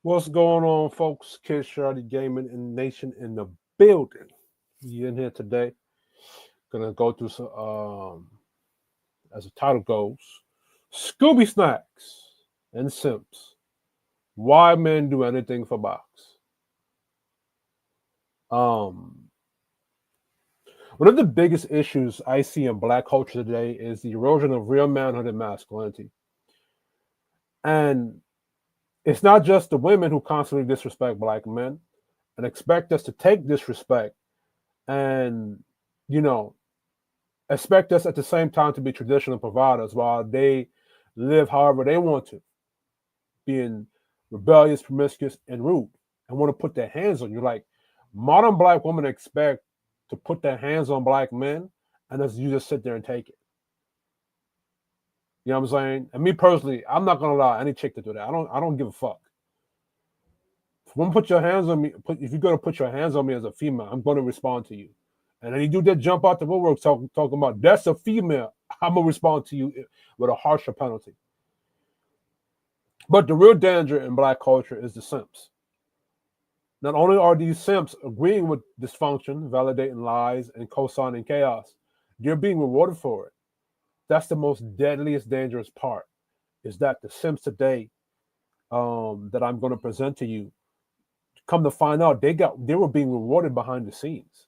What's going on, folks? Kid Shaggy Gaming and Nation in the building. You in here today? Gonna go through some, as the title goes, Scooby Snacks and Simps. Why men do anything for box. Um, One of the biggest issues I see in Black culture today is the erosion of real manhood and masculinity, and it's not just the women who constantly disrespect Black men and expect us to take disrespect and you know expect us at the same time to be traditional providers while they live however they want to, being rebellious, promiscuous, and rude, and want to put their hands on you. Like modern Black women expect to put their hands on Black men, and as you just sit there and take it. You know what I'm saying? And me personally, I'm not gonna allow any chick to do that. I don't give a fuck. If you put your hands on me, if you're gonna put your hands on me as a female, I'm gonna respond to you. And then you do that jump out the woodwork talking about that's a female, I'm gonna respond to you with a harsher penalty. But the real danger in Black culture is the simps. Not only are these simps agreeing with dysfunction, validating lies, and co-signing chaos, they're being rewarded for it. That's the most deadliest, dangerous part. Is that the simps today that I'm going to present to you, come to find out, they were being rewarded behind the scenes.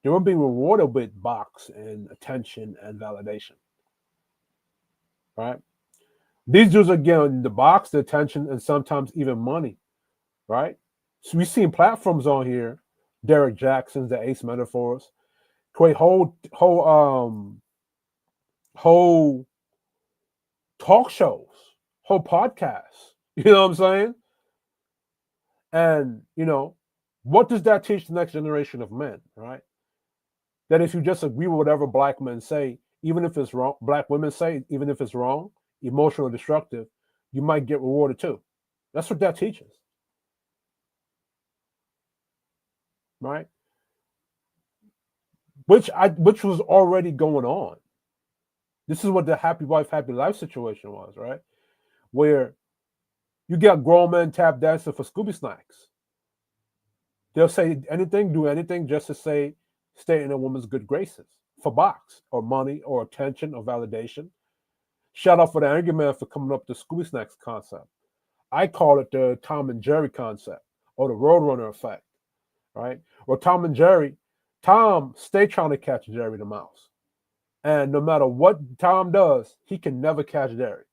They were being rewarded with box and attention and validation. Right? These dudes are getting the box, the attention, and sometimes even money. Right? So we've seen platforms on here, Derek Jackson's, the Ace Metaphors, create whole talk shows, whole podcasts. You know what I'm saying? And what does that teach the next generation of men? Right? That if you just agree with whatever Black men say, even if it's wrong, Black women say, even if it's wrong, emotional, or destructive, you might get rewarded too. That's what that teaches. Right? Which was already going on. This is what the happy wife, happy life situation was, right? Where you got grown men tap dancing for Scooby Snacks. They'll say anything, do anything just to stay in a woman's good graces for box or money or attention or validation. Shout out for the Angry Man for coming up with the Scooby Snacks concept. I call it the Tom and Jerry concept or the Roadrunner effect, right? Or Tom stay trying to catch Jerry the mouse. And no matter what Tom does, he can never catch Jerry.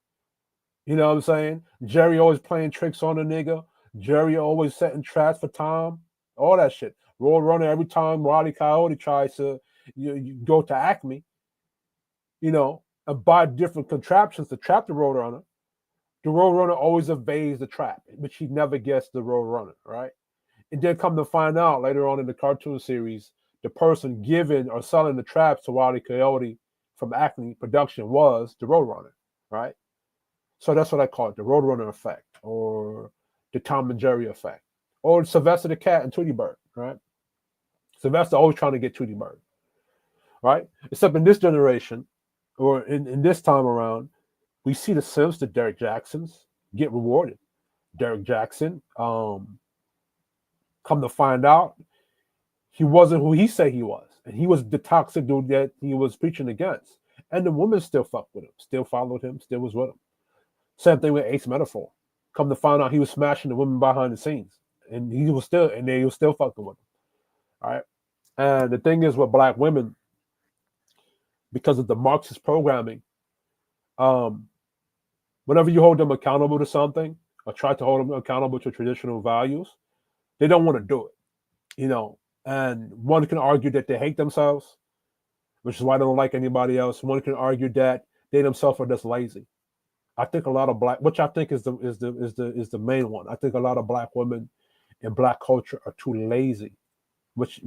You know what I'm saying? Jerry always playing tricks on the nigga. Jerry always setting traps for Tom. All that shit. Roadrunner, every time Roddy Coyote tries to you go to Acme, and buy different contraptions to trap the Roadrunner always evades the trap, but he never gets the Roadrunner, right? And then come to find out later on in the cartoon series, the person giving or selling the traps to Roddy Coyote from Acme Production was the Roadrunner, right? So that's what I call it, the Roadrunner effect, or the Tom and Jerry effect, or Sylvester the Cat and Tweety Bird, right? Sylvester always trying to get Tweety Bird, right? Except in this generation, or in this time around, we see the Sims, the Derek Jacksons, get rewarded. Derek Jackson, come to find out, he wasn't who he said he was. And he was the toxic dude that he was preaching against. And the women still fucked with him, still followed him, still was with him. Same thing with Ace Metaphor. Come to find out, he was smashing the women behind the scenes. And they were still fucking with him. All right. And the thing is with Black women, because of the Marxist programming, whenever you hold them accountable to something or try to hold them accountable to traditional values, they don't want to do it. And one can argue that they hate themselves, which is why they don't like anybody else. One can argue that they themselves are just lazy. I think a lot of which I think is the main one. I think a lot of Black women in Black culture are too lazy, which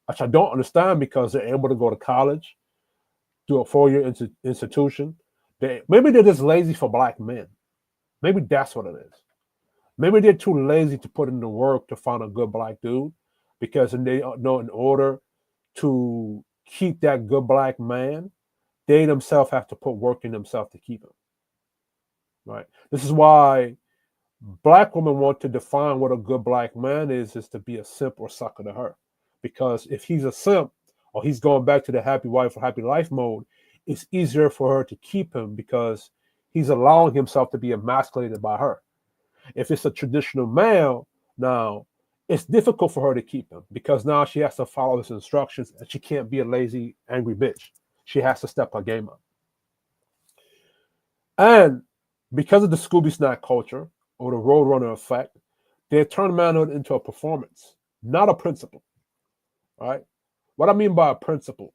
I don't understand, because they're able to go to college, do a 4-year institution. Maybe they're just lazy for Black men. Maybe that's what it is. Maybe they're too lazy to put in the work to find a good Black dude, because they know in order to keep that good Black man, they themselves have to put work in themselves to keep him. Right. This is why Black women want to define what a good black man is to be a simp or sucker to her. Because if he's a simp or he's going back to the happy wife or happy life mode, it's easier for her to keep him because he's allowing himself to be emasculated by her. If it's a traditional male, now it's difficult for her to keep him because now she has to follow his instructions and she can't be a lazy, angry bitch. She has to step her game up. And because of the Scooby Snack culture or the Roadrunner effect, they turn manhood into a performance, not a principle. Right? What I mean by a principle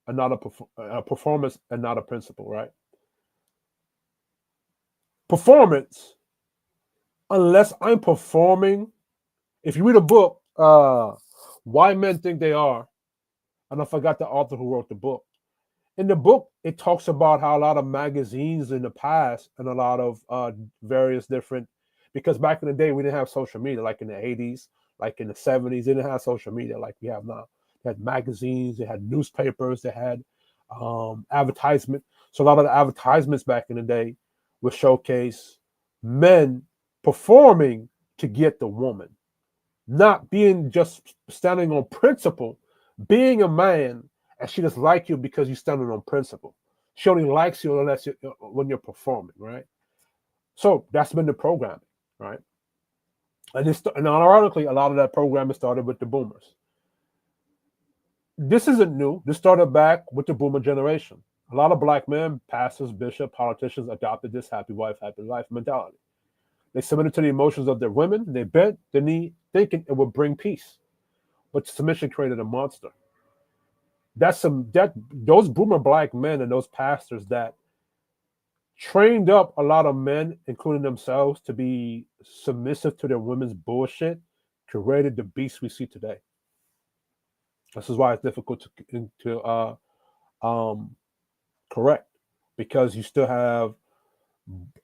and not a performance and not a principle, right? Performance, unless I'm performing, if you read a book, Why Men Think They Are, and I forgot the author who wrote the book. In the book, it talks about how a lot of magazines in the past and a lot of various different, because back in the day we didn't have social media, like in the 80s, like in the 70s, they didn't have social media like we have now. They had magazines, they had newspapers, they had advertisement. So a lot of the advertisements back in the day would showcase men performing to get the woman, not being just standing on principle, being a man, and she just like you because you're standing on principle. She only likes you unless when you're performing, right? So that's been the programming, right? And ironically, a lot of that programming started with the boomers. This isn't new. This started back with the boomer generation. A lot of black men, pastors, bishops, politicians adopted this happy wife, happy life mentality. They submitted to the emotions of their women. They bent the knee, thinking it would bring peace. But submission created a monster. Those boomer black men and those pastors that trained up a lot of men, including themselves, to be submissive to their women's bullshit, created the beast we see today. This is why it's difficult to um, correct, because you still have,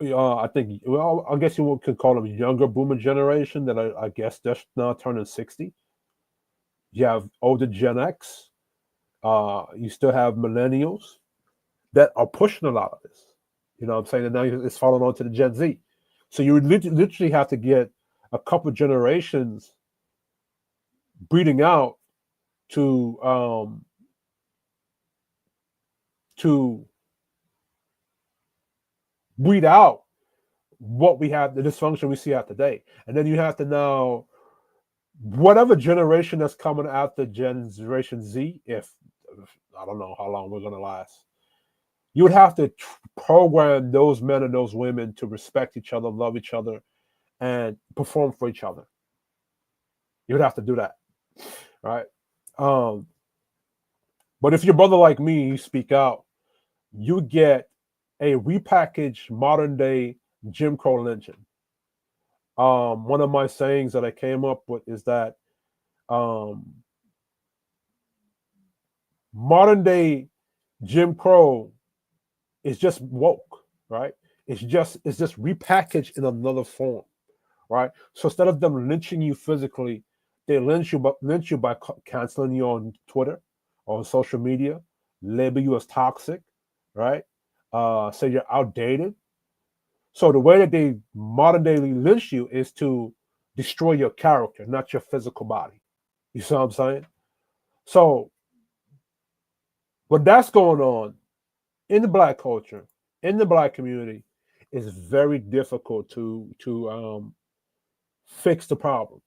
I think, well, I guess you could call them younger boomer generation that I guess they're now turning 60. You have older Gen X. You still have millennials that are pushing a lot of this. You know what I'm saying? And now it's falling on to the Gen Z. So you would literally have to get a couple generations breeding out to to weed out what we have, the dysfunction we see out today. And then you have to now, whatever generation that's coming after Generation Z, if I don't know how long we're going to last, you would have to program those men and those women to respect each other, love each other, and perform for each other. You would have to do that, right? Um, but if your brother like me, you speak out, you get a repackaged modern day Jim Crow lynching. One of my sayings that I came up with is that um, modern day Jim Crow is just woke, right? It's just repackaged in another form, right? So instead of them lynching you physically, they lynch you by canceling you on Twitter or on social media, label you as toxic, right? Say you're outdated. So the way that they modern day lynch you is to destroy your character, not your physical body. You see what I'm saying? So what that's going on in the black culture, in the black community, is very difficult to fix the problem.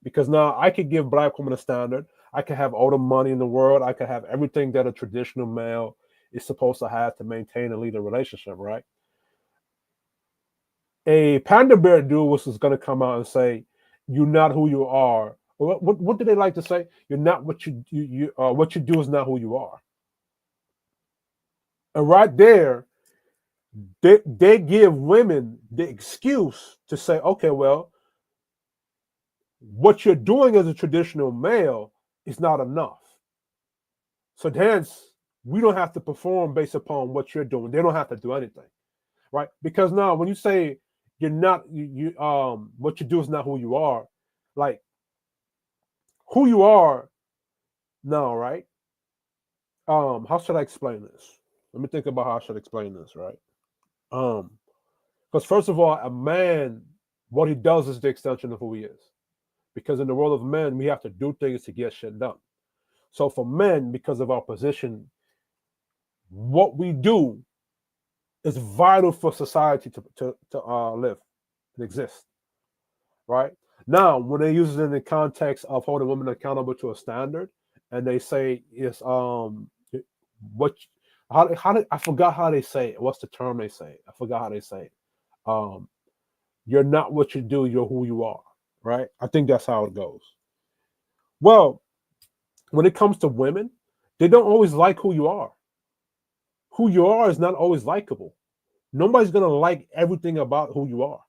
Because now I could give black women a standard. I could have all the money in the world. I could have everything that a traditional male is supposed to have to maintain and lead a relationship, right? A panda bear dude was going to come out and say, "You're not who you are." What do they like to say? You're not what you do is not who you are. And right there, they give women the excuse to say, "Okay, well, what you're doing as a traditional male is not enough. So hence, we don't have to perform based upon what you're doing. They don't have to do anything, right? Because now, when you say you're not, what you do is not who you are, like who you are now, right? How should I explain this? Let me think about how I should explain this, right? Because first of all, a man. What he does is the extension of who he is. Because in the world of men, we have to do things to get shit done. So for men, because of our position, what we do is vital for society to live and exist, right? Now, when they use it in the context of holding women accountable to a standard, and they say it's what how did I forgot how they say it. What's the term they say? I forgot how they say it. Um, you're not what you do, you're who you are, right? I think that's how it goes. Well, when it comes to women, they don't always like who you are. Who you are is not always likable. Nobody's gonna like everything about who you are.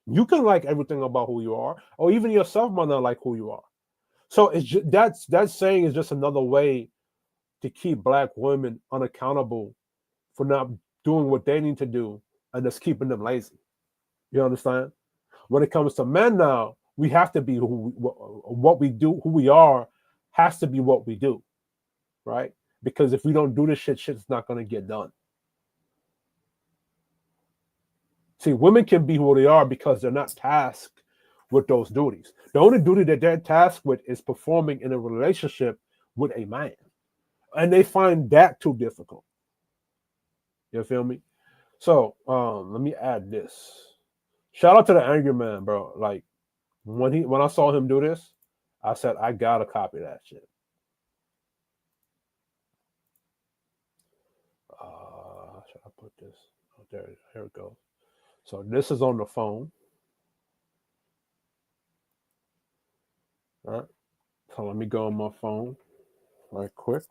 You can like everything about who you are, or even yourself might not like who you are. So that saying is just another way to keep black women unaccountable for not doing what they need to do, and just keeping them lazy. You understand? When it comes to men now, we have to be what we do, who we are, has to be what we do, right? Because if we don't do this shit, shit's not gonna get done. See, women can be who they are because they're not tasked with those duties. The only duty that they're tasked with is performing in a relationship with a man. And they find that too difficult. You feel me? So let me add this. Shout out to the angry man, bro. Like when I saw him do this, I said I gotta copy that shit. Should I put this? Oh, there, here it goes. So this is on the phone. All right. So let me go on my phone right quick.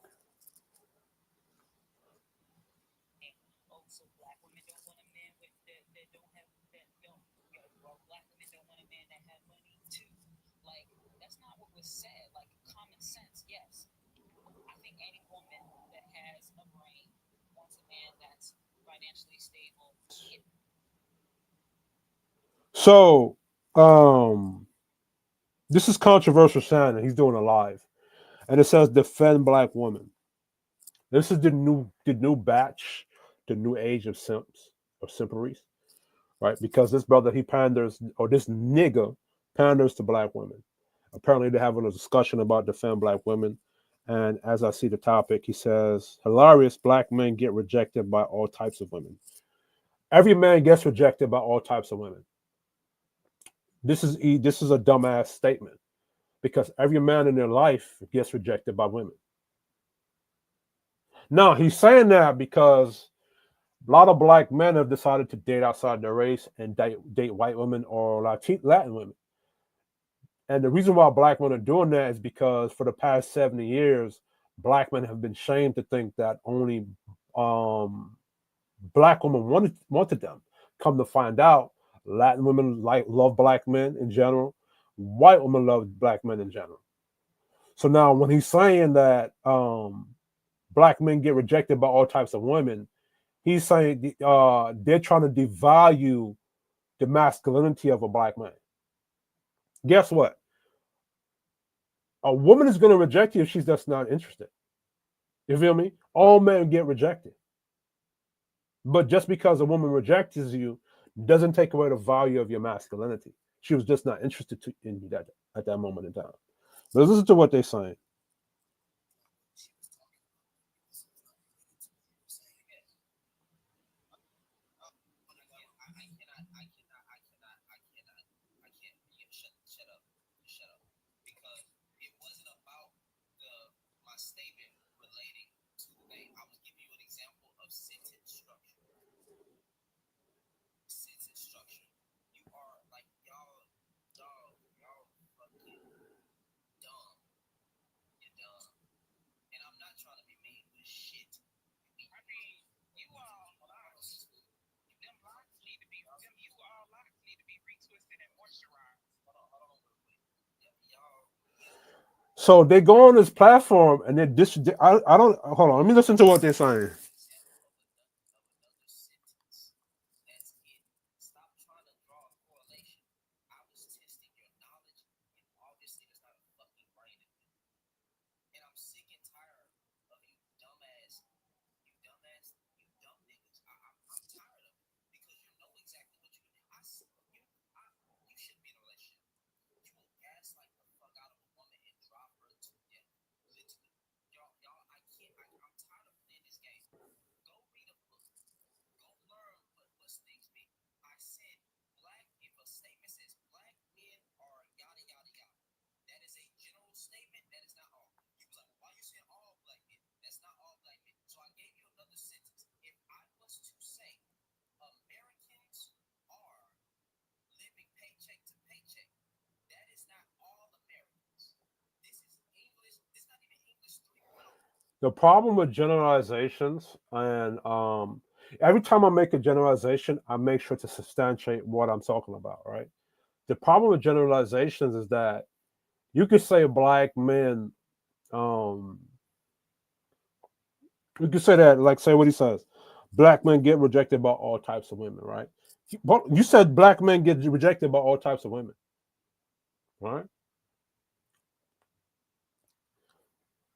So this is controversial Shannon. He's doing a live. And it says defend black women. This is the new batch, the new age of simps or simperies, right? Because this brother he panders or this nigga panders to black women. Apparently they're having a discussion about defend black women. And as I see the topic, he says, hilarious, black men get rejected by all types of women. Every man gets rejected by all types of women. This is a dumbass statement because every man in their life gets rejected by women. Now he's saying that because a lot of black men have decided to date outside their race and date white women or Latin women. And the reason why black men are doing that is because for the past 70 years, black men have been shamed to think that only um, black women wanted them. Come to find out, Latin women love black men in general. White women love black men in general. So now, when he's saying that black men get rejected by all types of women, he's saying they're trying to devalue the masculinity of a black man. Guess what? A woman is going to reject you if she's just not interested. You feel me? All men get rejected. But just because a woman rejects you doesn't take away the value of your masculinity. She was just not interested in you at that moment in time. But listen to what they're saying. So they go on this platform and they I don't hold on. Let me listen to what they're saying. The problem with generalizations, and every time I make a generalization, I make sure to substantiate what I'm talking about, right? The problem with generalizations is that you could say black men, um, you could say that, like, say what he says, black men get rejected by all types of women, right? But you said black men get rejected by all types of women, right?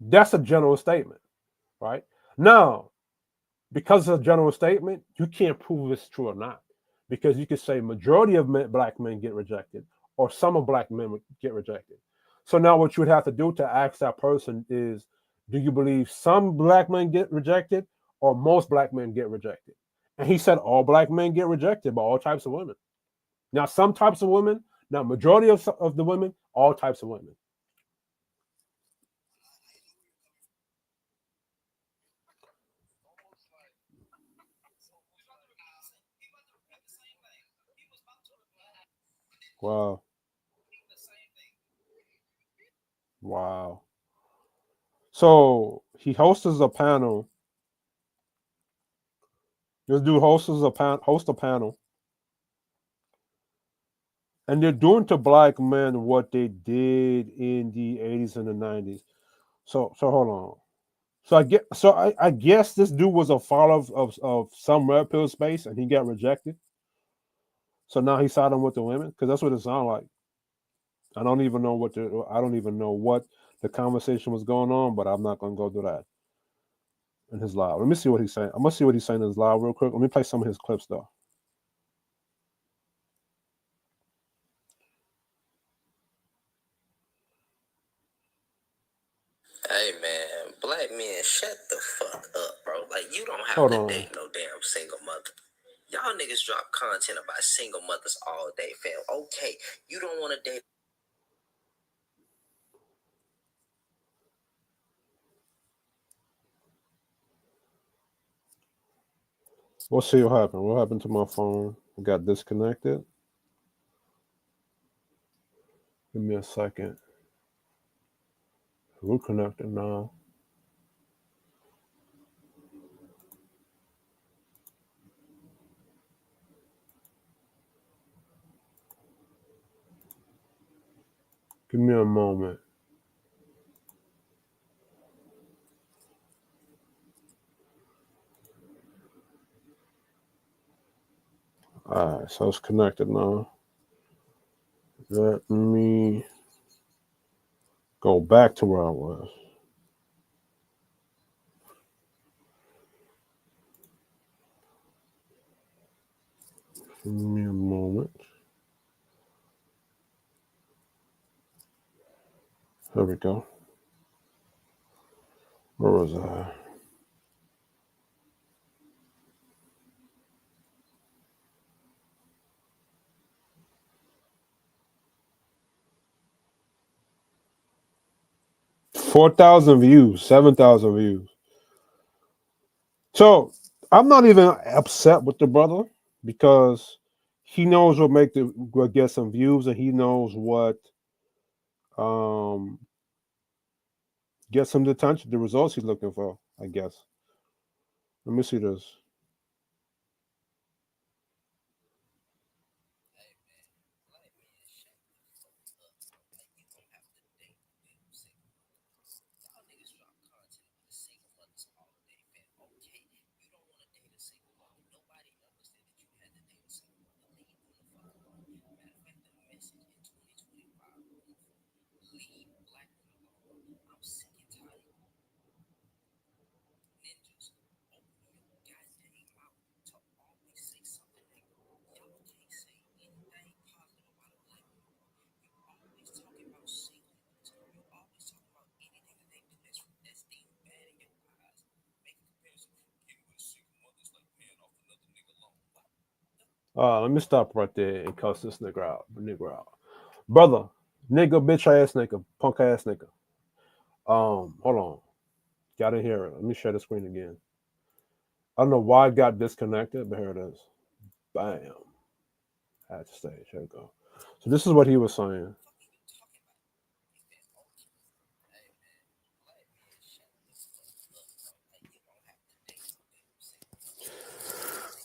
That's a general statement, right? Now, because it's a general statement, you can't prove it's true or not. Because you could say majority of black men get rejected, or some of black men would get rejected. So now what you would have to do to ask that person is, do you believe some black men get rejected or most black men get rejected? And he said all black men get rejected by all types of women. Now some types of women, now majority of the women, all types of women. Wow. Wow. So he hosts a panel. This dude host a panel, and they're doing to black men what they did in the 80s and the 90s. So hold on. I guess this dude was a follower of some red pill space, and he got rejected. So now he's siding with the women because that's what it sounds like. I don't even know what the conversation was going on, but I'm not gonna go do that in his live. Let me see what he's saying. I'm gonna see what he's saying in his live real quick. Let me play some of his clips though. Hey man, black men, shut the fuck up, bro. Like you don't have Hold to on. date no damn single mother. Y'all niggas drop content about single mothers all day, fam. Okay, you don't want to date. We'll see what happened. What happened to my phone? It got disconnected. Give me a second. We're connected now. Give me a moment. All right, so it's connected now. Let me go back to where I was. Give me a moment. There we go. Where was I? 4,000 views, 7,000 views. So I'm not even upset with the brother because he knows what get some views, and he knows what um get some attention, the results he's looking for, I guess. Let me see this. Let me stop right there and cuss this nigga out. Brother, nigga, bitch ass nigga, punk ass nigga. Hold on. Got in here. Let me share the screen again. I don't know why it got disconnected, but here it is. Bam. At the stage. Here we go. So this is what he was saying.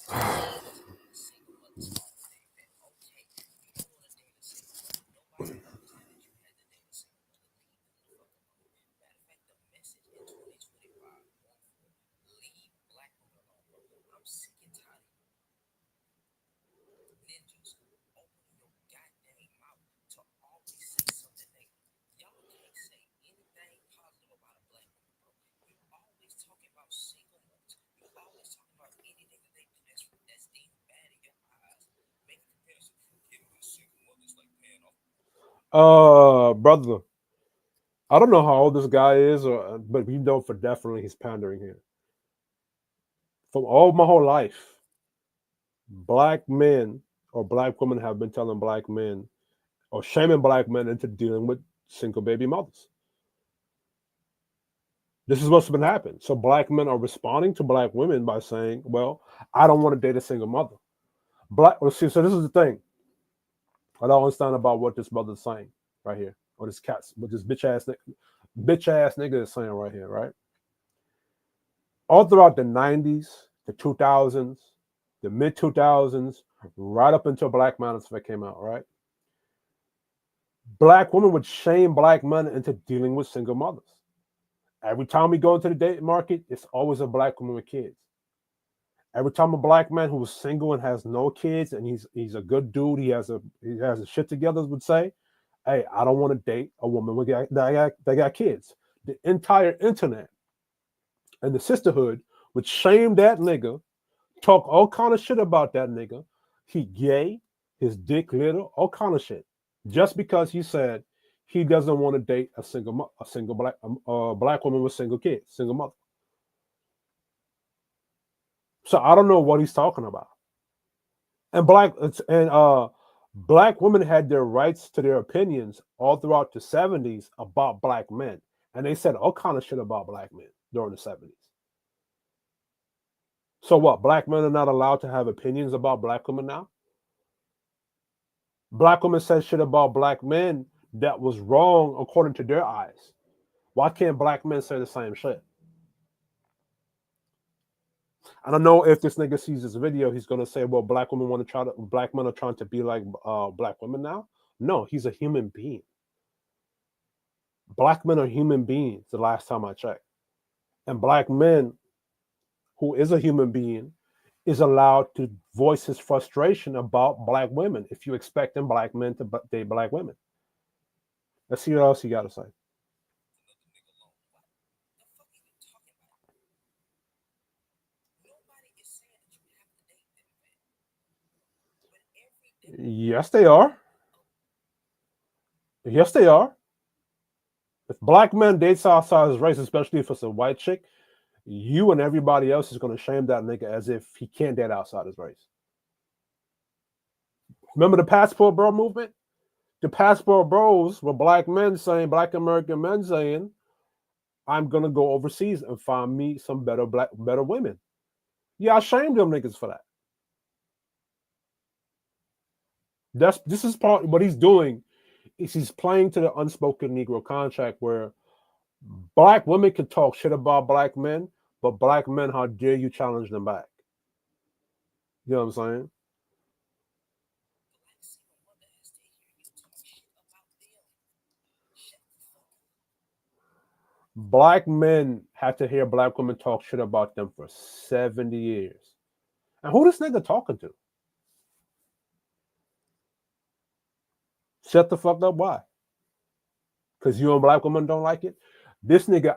Single mothers all day, fam. Okay, you don't want to date a single mother. Nobody told you that you had to date a single mother. Leave them the fuck alone. Matter of fact, the message in 2025 going for leave black women alone, bro. I'm sick and tired of ninjas opening your goddamn mouth to always say something negative. Y'all can't say anything positive about a black woman, bro. You always talking about single mothers. You always talking about anything that they do that's deemed bad in your eyes. Make a comparison. Getting with a single mother is like paying off. Brother, I don't know how old this guy is, but we know for definitely he's pandering here. From all my whole life, black men or black women have been telling black men or shaming black men into dealing with single baby mothers. This is what's been happening. So black men are responding to black women by saying, "Well, I don't want to date a single mother." Black. Well, see, so this is the thing. I don't understand about what this mother's saying right here, or this cat's, what this bitch ass nigga is saying right here, right? All throughout the '90s, the 2000s, the mid 2000s, right up until Black Manosphere came out, right? Black women would shame black men into dealing with single mothers. Every time we go into the dating market, it's always a black woman with kids. Every time a black man who is single and has no kids and he's a good dude, he has his shit together, would say, "Hey, I don't want to date a woman that got kids." The entire internet and the sisterhood would shame that nigga, talk all kind of shit about that nigga. He gay, his dick little, all kind of shit, just because he said he doesn't want to date a single black woman with single kids, single mother. So I don't know what he's talking about. And black women had their rights to their opinions all throughout the '70s about black men, and they said all kind of shit about black men during the '70s. So what? Black men are not allowed to have opinions about black women now? Black women said shit about black men that was wrong according to their eyes. Why can't black men say the same shit? I don't know if this nigga sees this video, he's gonna say, "Well, black men are trying to be like black women now." No, he's a human being. Black men are human beings. The last time I checked, and black men, who is a human being, is allowed to voice his frustration about black women. If you expecting black men to date black women, let's see what else he got to say. Another nigga alone. What the fuck are you talking about? Nobody is saying that you have to date them, man. But every day, Yes, they are. oh, Yes, they are. If black men dates outside his race, especially if it's a white chick, you and everybody else is going to shame that nigga as if he can't date outside his race. Remember the passport bro movement? The passport bros were black men saying, black American men saying, "I'm gonna go overseas and find me some better women." Yeah, I shamed them niggas for that. This is part what he's doing is he's playing to the unspoken Negro contract where black women can talk shit about black men, but black men, how dare you challenge them back? You know what I'm saying? black single mother has to hear you talk shit about them. Shut the fuck up. Black men had to hear black women talk shit about them for 70 years. And who this nigga talking to? Shut the fuck up. Why? Because you and black women don't like it? This nigga,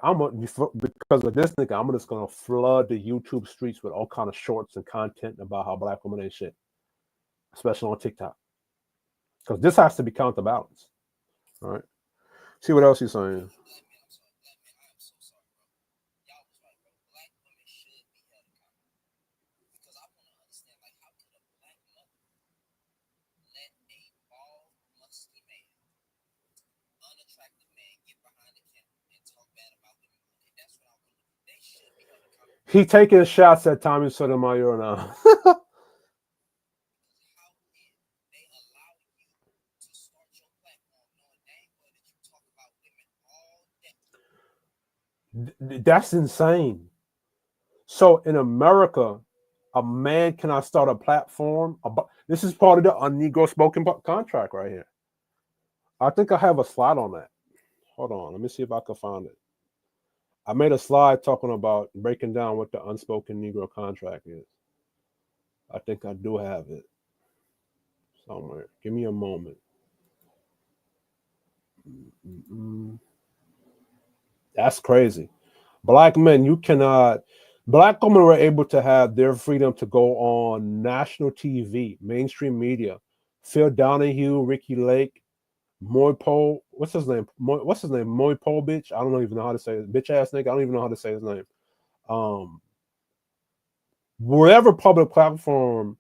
because of this nigga, I'm just gonna flood the YouTube streets with all kind of shorts and content about how black women ain't shit, especially on TikTok. Because this has to be counterbalanced. All right. See what else he's saying. Black men, I'm sorry. Black men, I am so sorry, bro. Y'all was right, bro. Black women should be held accountable. Because I want to understand, like, how could a black mother let a bald, musky man, unattractive man, get behind the camera and talk bad about women? Okay, that's what I want to do. They should be held accountable for He that. taking shots at Tommy Sotomayor now. Because how did they allow you to start your platform knowing dang well that you talk about women all day? That's insane. So in America, a man cannot start a platform. This is part of the un-Negro spoken contract right here. I think I have a slide on that. Hold on, let me see if I can find it. I made a slide talking about breaking down what the unspoken Negro contract is. I think I do have it somewhere. Give me a moment. Mm-mm. That's crazy. Black men, you cannot. Black women were able to have their freedom to go on national TV, mainstream media. Phil Donahue, Ricky Lake, Moy Pole. What's his name? What's his name? Moy Pole, bitch. I don't even know how to say it. Bitch ass nigga. I don't even know how to say his name. Um, Wherever public platform,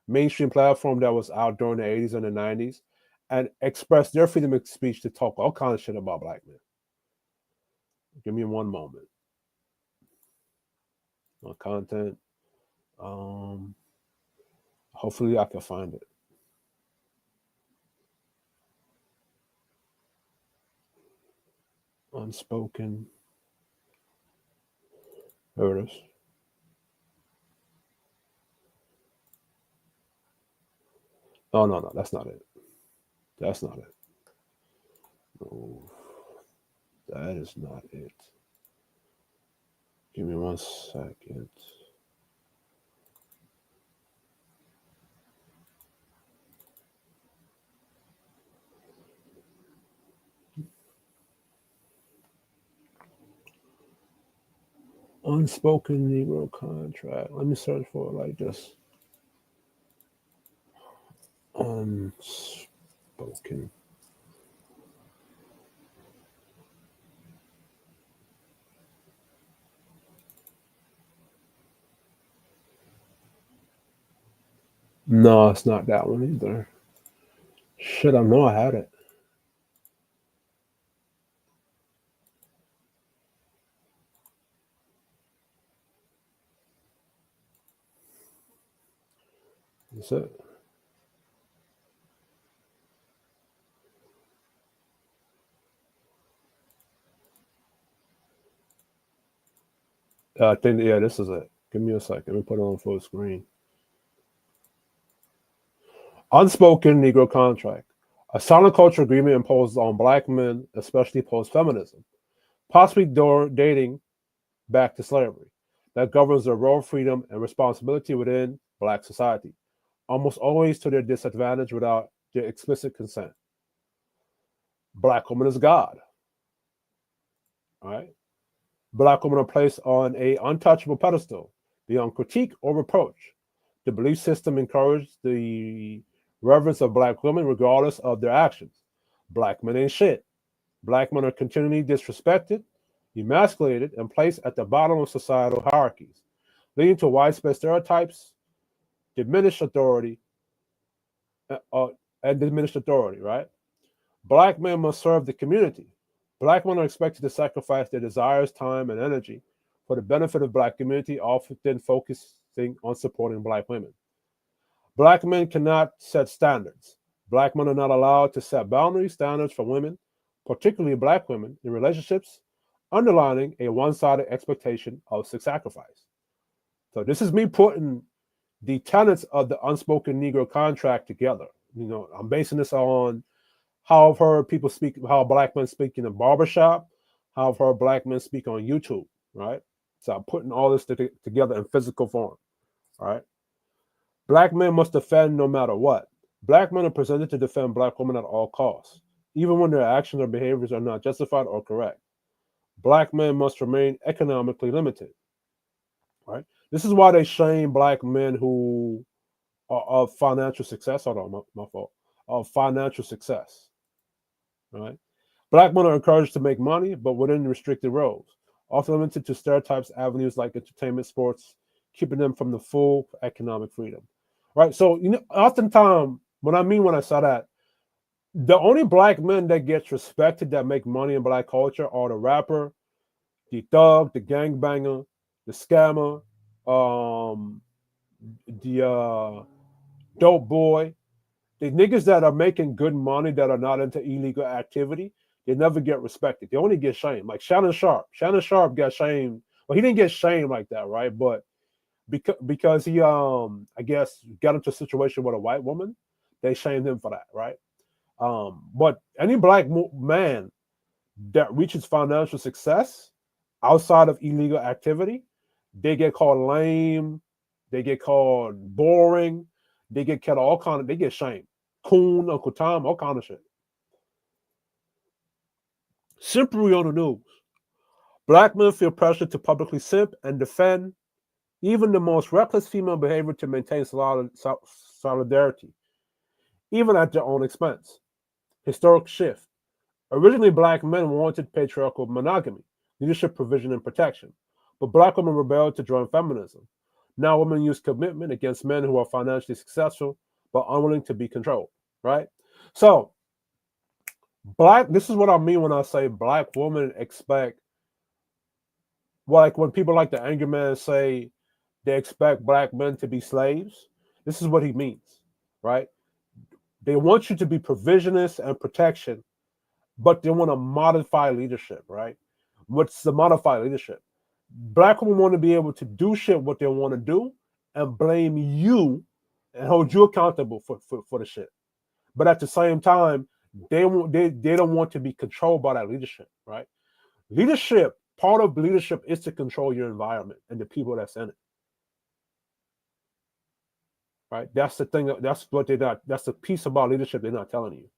mainstream platform that was out during the 80s and the 90s, and expressed their freedom of speech to talk all kind of shit about black men. Give me one moment. On content. Um, Hopefully I can find it. Unspoken. There it is. Oh no, no, that's not it. That's not it. No, that is not it. Give me 1 second. Unspoken Negro contract. Let me search for it like this. Unspoken. No, it's not that one either. Shit, I know I had it. That's it. I think, yeah, this is it. Give me a second. Let me put it on full screen. Unspoken Negro contract. A silent culture agreement imposed on black men, especially post feminism, possibly dating back to slavery, that governs their role, freedom, and responsibility within black society, almost always to their disadvantage without their explicit consent. Black woman is God. All right. Black women are placed on a untouchable pedestal, beyond critique or reproach. The belief system encouraged the reverence of black women regardless of their actions. Black men ain't shit. Black men are continually disrespected, emasculated, and placed at the bottom of societal hierarchies, leading to widespread stereotypes, diminished authority, and diminished authority, right? Black men must serve the community. Black men are expected to sacrifice their desires, time, and energy for the benefit of black community, often focusing on supporting black women. Black men cannot set standards. Black men are not allowed to set boundary standards for women, particularly black women, in relationships, underlining a one-sided expectation of sex sacrifice. So this is me putting the tenets of the unspoken Negro contract together. I'm basing this on how I've heard people speak, how black men speak in the barbershop, how I've heard black men speak on YouTube, right? So I'm putting all this together in physical form, right? Black men must defend no matter what. Black men are presented to defend black women at all costs, even when their actions or behaviors are not justified or correct. Black men must remain economically limited, right? This is why they shame black men who are of financial success. Hold on, my fault. Of financial success, right? Black men are encouraged to make money, but within restricted roles, often limited to stereotypes, avenues like entertainment, sports, keeping them from the full economic freedom. Right. So, oftentimes, what I mean when I say that, the only black men that gets respected that make money in black culture are the rapper, the thug, the gangbanger, the scammer, um, the dope boy, the niggas that are making good money that are not into illegal activity, they never get respected. They only get shamed. Like Shannon Sharp. Shannon Sharp got shamed. Well, he didn't get shamed like that, right? But because he I guess got into a situation with a white woman. They shamed him for that, right? But any black man that reaches financial success outside of illegal activity, they get called lame, they get called boring, they get called all kind of, they get shamed. Coon, Uncle Tom, all kind of shit. Simpery on the news. Black men feel pressure to publicly simp and defend even the most reckless female behavior to maintain solidarity, even at their own expense. Historic shift. Originally, black men wanted patriarchal monogamy, leadership, provision, and protection. But black women rebelled to join feminism. Now women use commitment against men who are financially successful but unwilling to be controlled, right? So, this is what I mean when I say black women expect, like when people like the Angry Man say they expect black men to be slaves, this is what he means, right? They want you to be provisionist and protection, but they want to modify leadership, right? What's the modified leadership? Black women want to be able to do shit what they want to do and blame you and hold you accountable for the shit. But at the same time, they don't want to be controlled by that leadership, right? Leadership, part of leadership is to control your environment and the people that's in it. Right? That's the thing. That's what they got. That's the piece about leadership they're not telling you.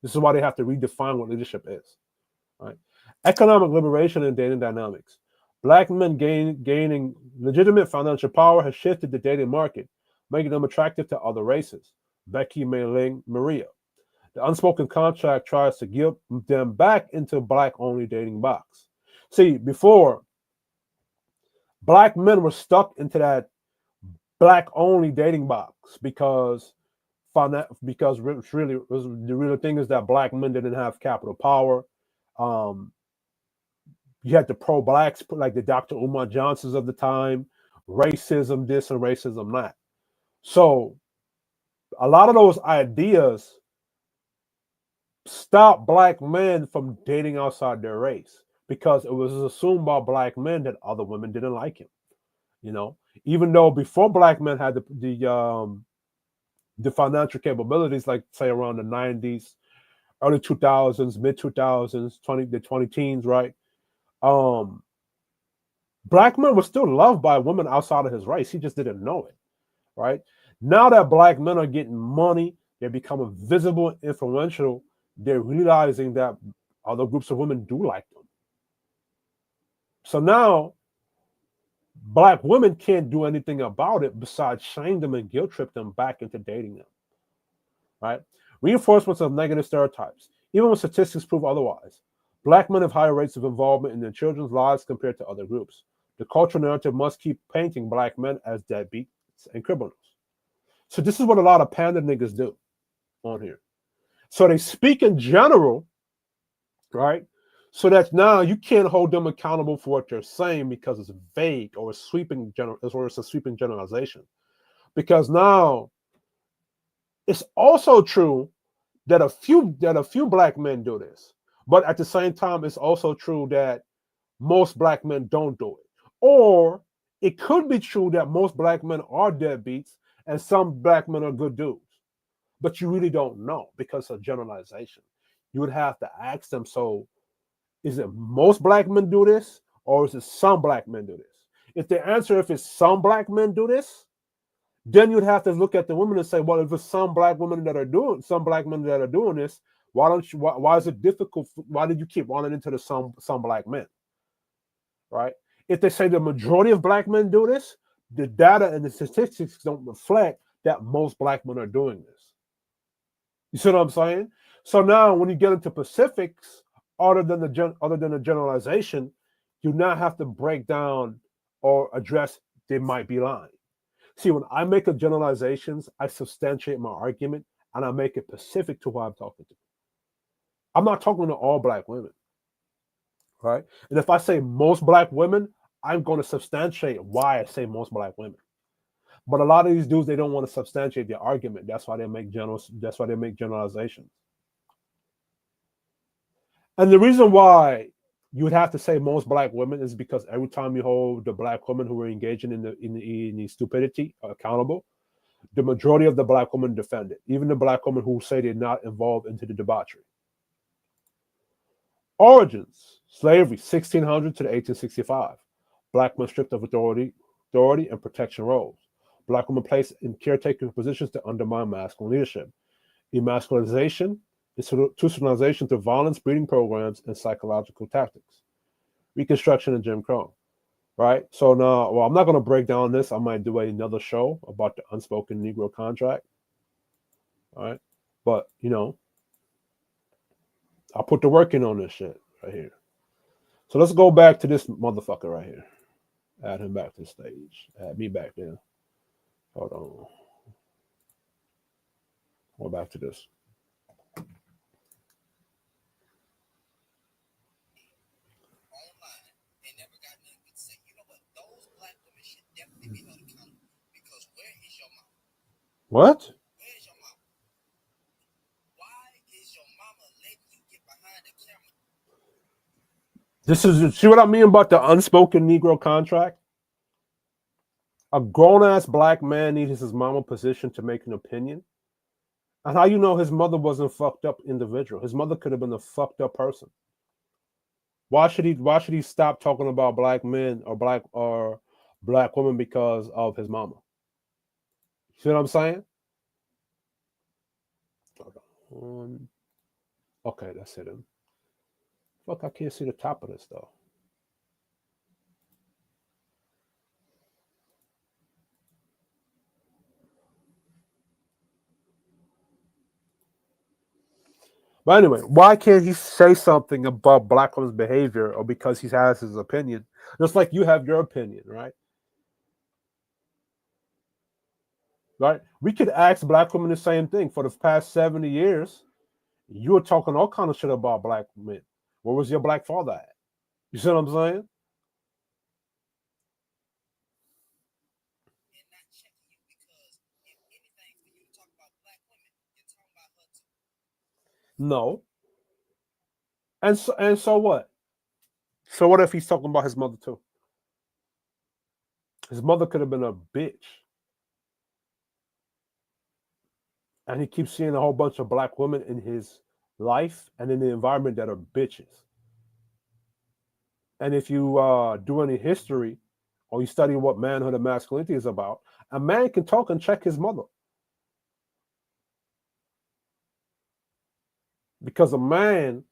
This is why they have to redefine what leadership is. Right? Economic liberation and dating dynamics. Black men gaining legitimate financial power has shifted the dating market, making them attractive to other races. Becky, Mei Ling, Maria. The unspoken contract tries to give them back into black-only dating box. See, before, black men were stuck into that black-only dating box because the real thing is that black men didn't have capital power. You had the pro-blacks, like the Dr. Umar Johnsons of the time, racism this and racism that. So a lot of those ideas stop black men from dating outside their race because it was assumed by black men that other women didn't like him. You know, even though before black men had the financial capabilities, like say around the 90s, early 2000s, mid 2000s, the 20 teens, right? Black men were still loved by women outside of his race. He just didn't know it, right? Now that black men are getting money, they're becoming visible and influential. They're realizing that other groups of women do like them. So now black women can't do anything about it besides shame them and guilt trip them back into dating them, right? Reinforcements of negative stereotypes. Even when statistics prove otherwise, black men have higher rates of involvement in their children's lives compared to other groups. The cultural narrative must keep painting black men as deadbeats and criminals. So this is what a lot of panda niggas do on here. So they speak in general, right? So that now you can't hold them accountable for what they're saying because it's vague or it's a sweeping generalization. Because now it's also true that a few black men do this, but at the same time, it's also true that most black men don't do it. Or it could be true that most black men are deadbeats and some black men are good dudes, but you really don't know because of generalization. You would have to ask them, so is it most black men do this or is it some black men do this? If they answer if it's some black men do this, then you'd have to look at the women and say, well, if it's some black men that are doing this, why is it difficult? Why did you keep running into the some black men? Right? If they say the majority of black men do this, the data and the statistics don't reflect that most black men are doing this. You see what I'm saying? So now when you get into specifics, other than the generalization, you now have to break down or address they might be lying. See, when I make a generalizations, I substantiate my argument and I make it specific to who I'm talking to. I'm not talking to all black women, right? And if I say most black women, I'm going to substantiate why I say most black women. But a lot of these dudes, they don't want to substantiate their argument. That's why they make generalizations. And the reason why you would have to say most black women is because every time you hold the black women who were engaging in the stupidity accountable, the majority of the black women defend it. Even the black women who say they're not involved into the debauchery. Origins: slavery, 1600 to the 1865. Black men stripped of authority and protection roles. Black women placed in caretaking positions to undermine masculine leadership. Emasculization, institutionalization through violence, breeding programs, and psychological tactics. Reconstruction and Jim Crow. Right? So now, well, I'm not going to break down this. I might do another show about the unspoken Negro contract. All right? But, I put the work in on this shit right here. So let's go back to this motherfucker right here. Add him back to the stage. Add me back there. Hold on. Go back to this. Online and never got nothing good to say. You know what? Those black women should definitely be held accountable because where is your mama? What? Where is your mama? Why is your mama letting you get behind the camera? This is, see what I mean about the unspoken Negro contract? A grown ass black man needs his mama position to make an opinion. And how you know his mother wasn't a fucked up individual? His mother could have been a fucked up person. Why should he stop talking about black men or black women because of his mama? See what I'm saying? Okay, that's it. Fuck, I can't see the top of this though. But anyway, why can't he say something about black women's behavior or because he has his opinion? Just like you have your opinion, right? Right? We could ask black women the same thing. For the past 70 years, you were talking all kind of shit about black men. Where was your black father at? You see what I'm saying? And not checking you because if anything for you to talk about black women, you're talking about her too. No. And so what? So what if he's talking about his mother too? His mother could have been a bitch. And he keeps seeing a whole bunch of black women in his life and in the environment that are bitches. And if you do any history or you study what manhood and masculinity is about, a man can talk and check his mother. Because a man,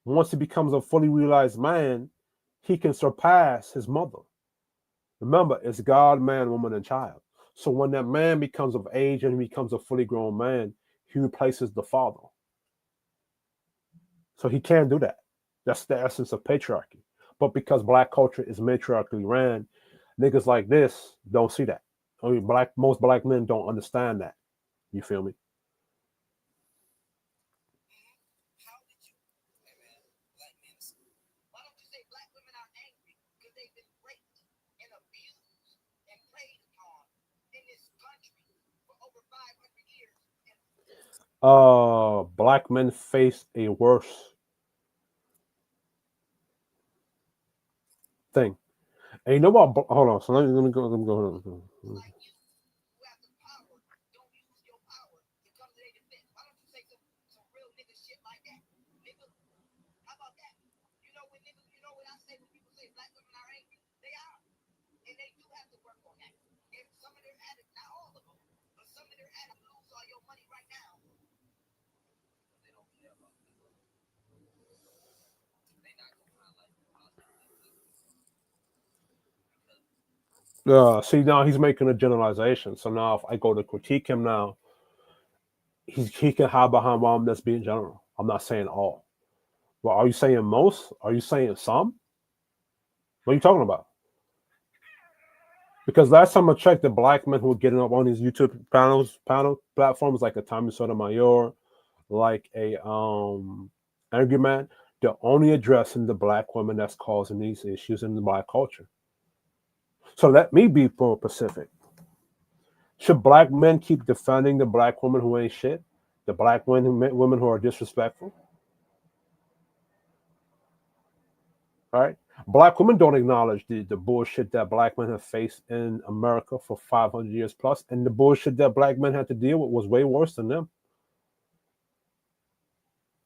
once he becomes a fully realized man, he can surpass his mother. Remember, it's God, man, woman, and child. So when that man becomes of age and he becomes a fully grown man, he replaces the father. So he can't do that. That's the essence of patriarchy. But because black culture is matriarchally ran, niggas like this don't see that. I mean, most black men don't understand that. You feel me? How did you, hey man, black men, why don't you say black women are angry because they've been raped and abused and preyed upon in this country for over 500 years? Black men face a worse thing. And you know what? Hold on. So let me go. Let me go. Like you, who have the power, don't use your power to come to their defense. Why don't you say some real nigga shit like that? Nigga, how about that? You know what I say when people say black women are angry? They are. And they do have to work on that. And some of their addicts, not all of them, but some of their addicts lose all your money right now. Because they don't care about that. They not gonna highlight the positive things that we do. See, now he's making a generalization. So now if I go to critique him now, he can hide behind, well, I'm just being general. I'm not saying all. Well, are you saying most? Are you saying some? What are you talking about? Because last time I checked, the black men who were getting up on these YouTube panel platforms like a Tommy Sotomayor, like a Angry Man, they're only addressing the black women that's causing these issues in the black culture. So let me be more specific. Should black men keep defending the black women who ain't shit? The black women who are disrespectful? right? Black women don't acknowledge the bullshit that black men have faced in America for 500 years plus, and the bullshit that black men had to deal with was way worse than them.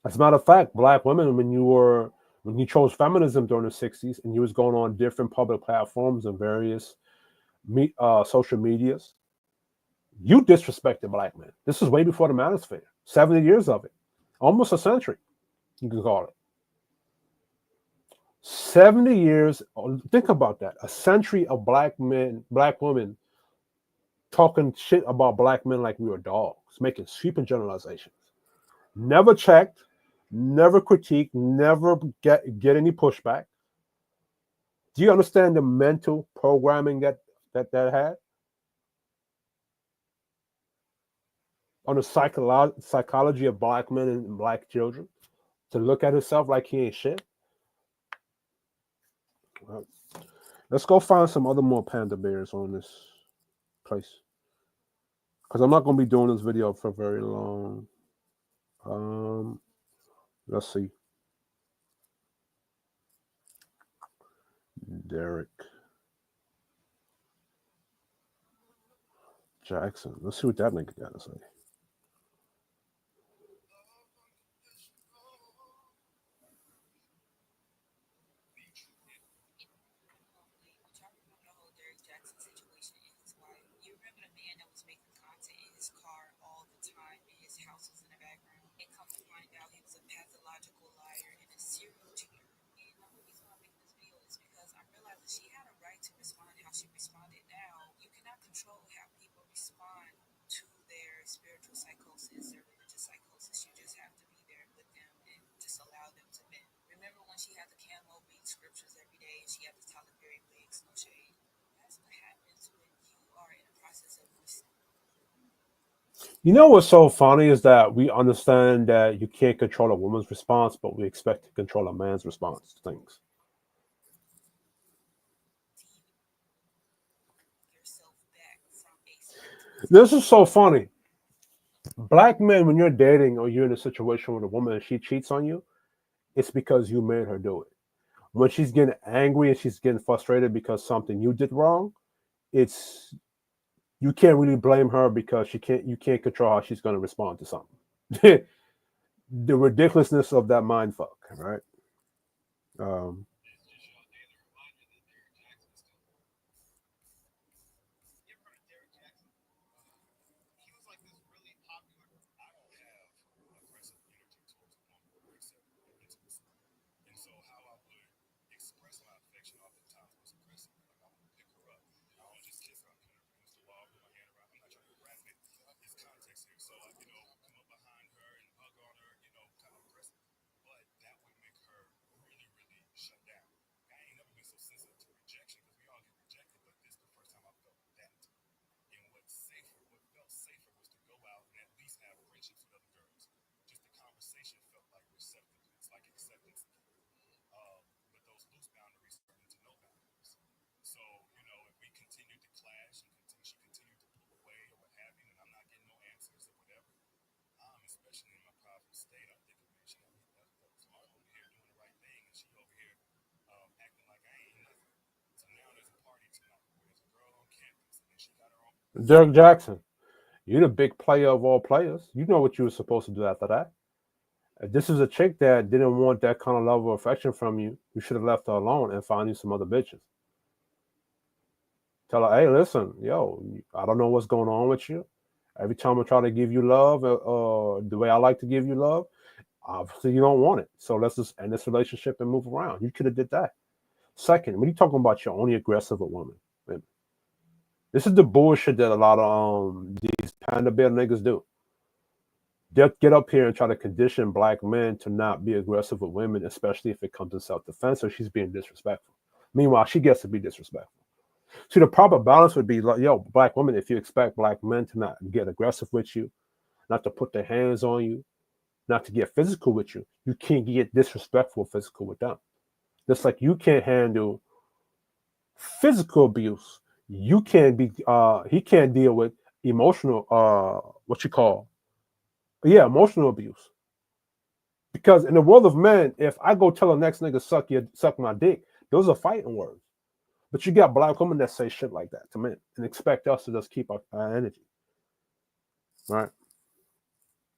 As a matter of fact, black women, when you chose feminism during the 60s and you was going on different public platforms and various social medias, you disrespected black men. This is way before the manosphere. 70 years of it. Almost a century, you can call it. 70 years, think about that. A century of black men, black women talking shit about black men like we were dogs, making sweeping generalizations. Never checked, never critiqued, never get any pushback. Do you understand the mental programming that had on the psychology of black men and black children to look at himself like he ain't shit? Let's go find some other more panda bears on this place, because I'm not going to be doing this video for very long. Let's see. Derek Jackson. Let's see what that nigga got to say. She had a right to respond how she responded. Now, you cannot control how people respond to their spiritual psychosis, their religious psychosis. You just have to be there with them and just allow them to vent. Remember when she had the camo read scriptures every day and she had the Tyler Perry wigs, no shade? That's what happens when you are in a process of You know what's so funny is that we understand that you can't control a woman's response, but we expect to control a man's response to things. This is so funny. Black men, when you're dating or you're in a situation with a woman and she cheats on you, it's because you made her do it. When she's getting angry and she's getting frustrated because something you did wrong, it's you can't really blame her because you can't control how she's going to respond to something. The ridiculousness of that mind fuck, right? Um, Derek Jackson, you're the big player of all players. You know what you were supposed to do after that. If this is a chick that didn't want that kind of love or affection from you, you should have left her alone and found you some other bitches. Tell her, hey, listen, yo, I don't know what's going on with you. Every time I try to give you love, the way I like to give you love, obviously you don't want it. So let's just end this relationship and move around. You could have did that. Second, when you talking about you're only aggressive with women, this is the bullshit that a lot of these panda bear niggas do. They'll get up here and try to condition black men to not be aggressive with women, especially if it comes to self-defense or she's being disrespectful. Meanwhile, she gets to be disrespectful. See, the proper balance would be like, yo, black women, if you expect black men to not get aggressive with you, not to put their hands on you, not to get physical with you, you can't get disrespectful physical with them. Just like you can't handle physical abuse, you can't be he can't deal with emotional what you call emotional abuse. Because in the world of men, if I go tell the next nigga suck my dick, those are fighting words. But you got black women that say shit like that to men and expect us to just keep our energy, right?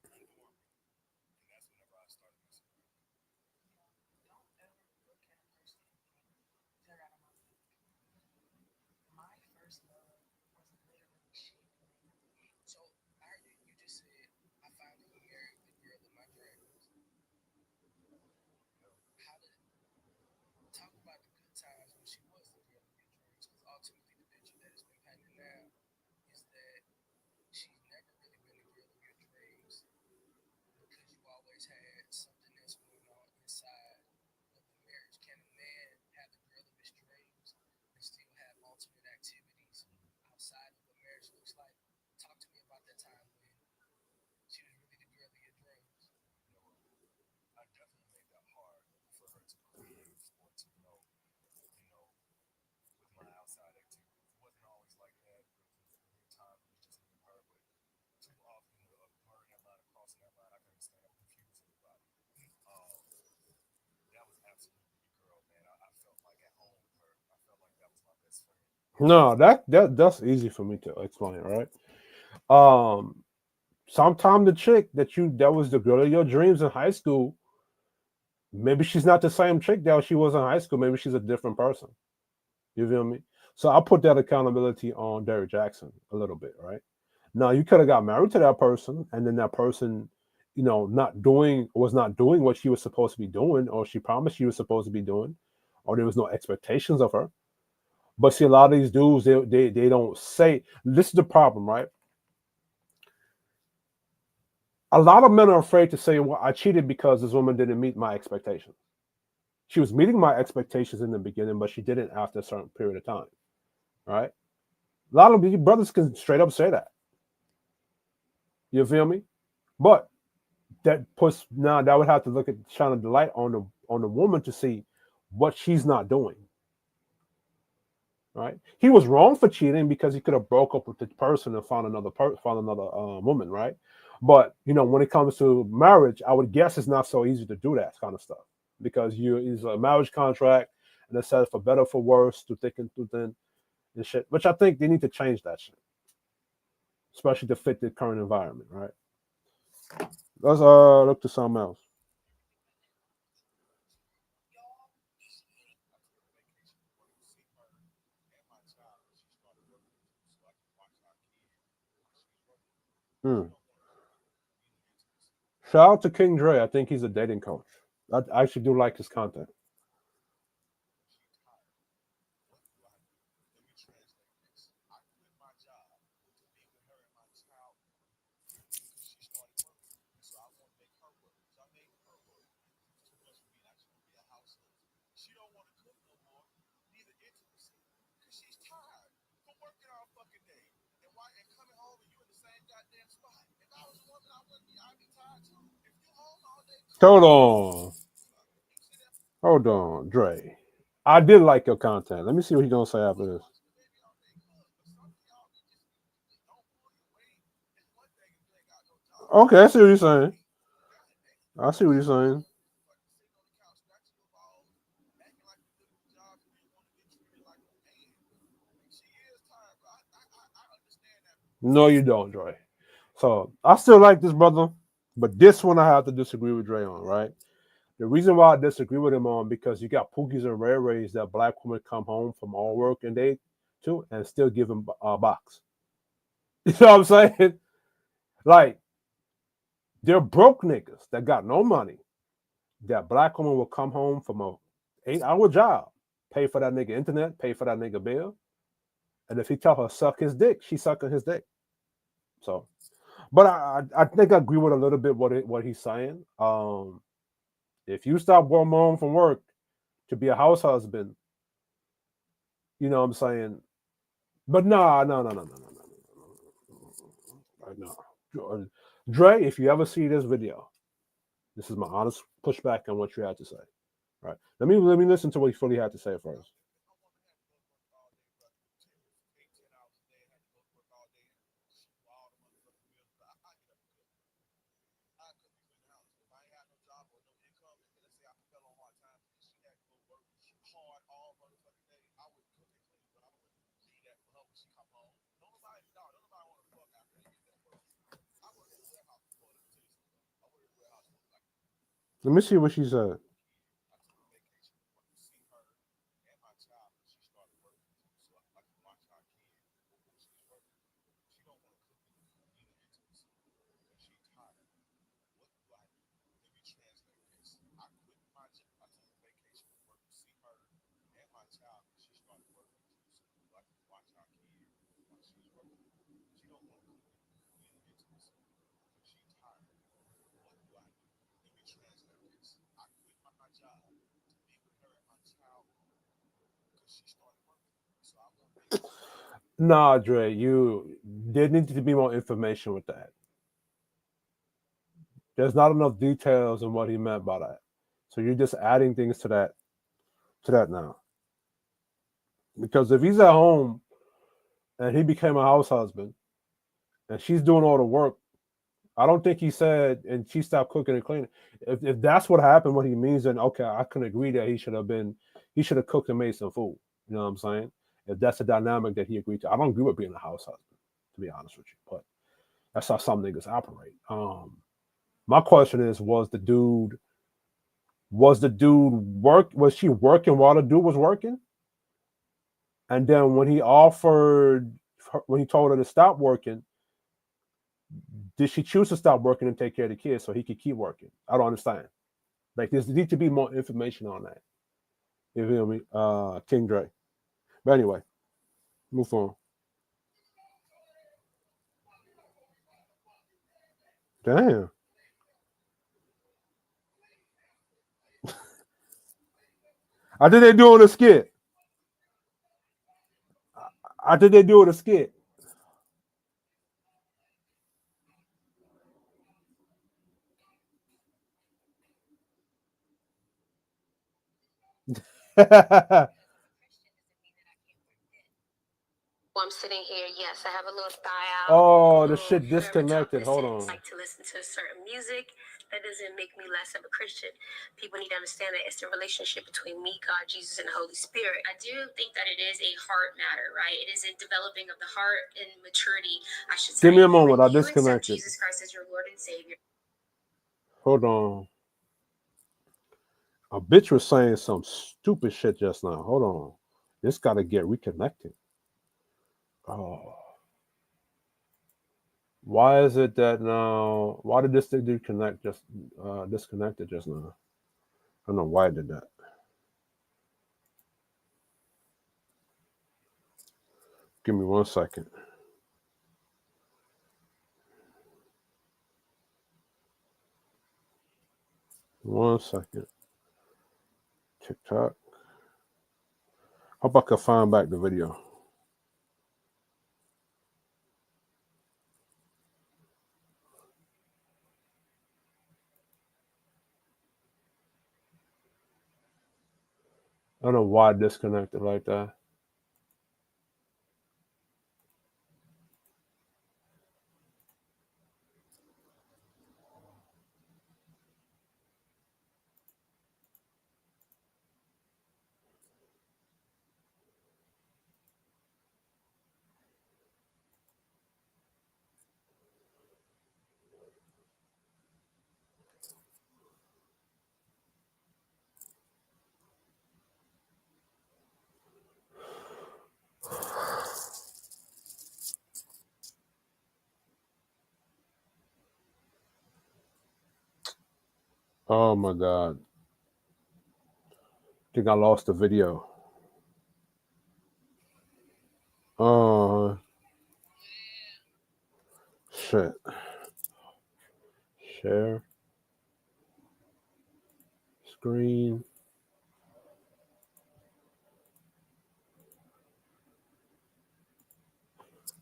And that's whenever I started messing around. Don't ever look at a person and think they're out of my league. My first love was literally Shaggy Men. So I heard you just said I finally married the girl of my dreams. How did talk about the good times when she was the girl of your dreams? Because ultimately the picture that has been painted now is that she's never really been the girl of your dreams because you always had something else going on inside of the marriage. Can a man have the girl of his dreams and still have ultimate activities outside of what marriage looks like? Talk to me about that time when she was really the girl of your dreams. You know, I definitely made that hard for her to believe or to know, you know, with my outside activities. It wasn't always like that. There were times when it was just me and her, but too often, blurring that line, crossing that line, I can understand that would confuse everybody. Um, that was absolutely the girl, man. I felt like at home with her. I felt like that was my best friend. No, that's easy for me to explain, right? Um, Sometime the chick that was the girl of your dreams in high school, maybe she's not the same chick that she was in high school. Maybe she's a different person. You feel me? So I put that accountability on Derek Jackson a little bit, right? Now you could have got married to that person, and then that person, not doing what she was supposed to be doing, or she promised she was supposed to be doing, or there was no expectations of her. But see, a lot of these dudes, they don't say. This is the problem, right? A lot of men are afraid to say, "Well, I cheated because this woman didn't meet my expectations." She was meeting my expectations in the beginning, but she didn't after a certain period of time, right? A lot of these brothers can straight up say that. You feel me? But that would have to look at shining the light on the woman to see what she's not doing. Right? He was wrong for cheating because he could have broke up with the person and found another woman. Right? But when it comes to marriage, I would guess it's not so easy to do that kind of stuff because it's a marriage contract and it says for better for worse, to thick and too thin and shit. Which I think they need to change that shit, especially to fit the current environment. Right? Let's look to something else. I took a vacation to work to see her and my child that she started working into so I could watch our kid while she was working. Hmm. You don't want to cut any intimacy. Shout out to King Dre. I think he's a dating coach. I actually do like his content. When she tired, what do I do? Let me translate this. I quit my job to be with her and my child more because she started working. And so I want to make her work. So I made her work because it was too much for me and I just want to be a house husband. She don't want to cook no more, neither intimacy, because she's tired from working all fucking day. And coming home and you in the same goddamn spot. If I was a woman, I'd be tired too. If you home all day Hold cooking, on. fuck. You see that? Hold on, Dre. I did like your content. Let me see what he's gonna say I after love this. watching the baby all day cook, but some of y'all just don't pull your weight. It's one thing if you ain't got no job, but Okay, I you see what pull you're your saying. weight. God damn. I see what you're Some of saying. y'all fucking sitting on the couch scratching your balls, acting like you're looking for jobs and you want to get treated like a man. Like she is tired, bro. I understand that from her. No, you don't, Dre. So I still like this brother, but this one I have to disagree with Dre on, right? The reason why I disagree with him on because you got Pookies and Ray Rays that black women come home from all work and day too and still give him a box. You know what I'm saying? Like they're broke niggas that got no money. That black woman will come home from a 8 hour job, pay for that nigga internet, pay for that nigga bill, and if he tell her suck his dick, she sucking his dick. So, but I think I agree with a little bit what he's saying. If you stop going home from work to be a house husband, you know what I'm saying. But nah, no, no, no, no, no, no, no, no, no. Dre, if you ever see this video, this is my honest pushback on what you had to say. Right? Let me listen to what he fully had to say Bro, first. if my woman had to go to work all day, bro, 8, 10 hours a day, had to go to work all day and shoot all the motherfucking bills, bro, I get up and cook, bro. I cook and clean the house. If I ain't had no job or Let me see what she said. I took a vacation to see her and my child when she started working too, so I can watch our kid when she's working. She don't want to cook and eat intimacy, and she's tired. What do I do? Let me translate this. I quit my job. I took a vacation to work to see her and my child when she started working too, so I can watch our kid while she's working. She don't want to cook and eat intimacy, and she's tired. What do I do? Let me translate this. I quit my job to be with her and my child because she started working. So I won't babysit. Nah, Dre, there needs to be more information with that. There's not enough details on what he meant by that. So you're just adding things to that now. Because if he's at home and he became a house husband and she's doing all the work, I don't think he said and she stopped cooking and cleaning. If that's what happened, what he means, then okay, I can agree that he should have cooked and made some food. You know what I'm saying? If that's the dynamic that he agreed to. I don't agree with being a house husband, to be honest with you. But that's how some niggas operate. My question is, was she working while the dude was working? And then when he told her to stop working, did she choose to stop working and take care of the kids so he could keep working? I don't understand. Like there needs to be more information on that. You feel me? King Dre. But anyway, move on. Damn. I think they doing a skit. I think they doing a skit. Well, I'm sitting here. Yes, I have a little thigh out. Oh, A the little shit forever disconnected. topless Hold and on. like to listen to certain music. That doesn't make me less of a Christian. People need to understand that it's the relationship between me, God, Jesus, and the Holy Spirit. I do think that it is a heart matter, right? It is a developing of the heart and maturity, I should Give say. me a moment. When I you accept disconnected. Jesus Christ as your Lord and Savior. Hold on. A bitch was saying some stupid shit just now. Hold on. This got to get reconnected. Oh. Why is it that now? Why did this thing disconnected just now? I don't know why it did that. Give me 1 second. 1 second. TikTok. Hope I can find back the video. I don't know why it disconnected like that. Oh my god. I think I lost the video. Oh shit. Share screen.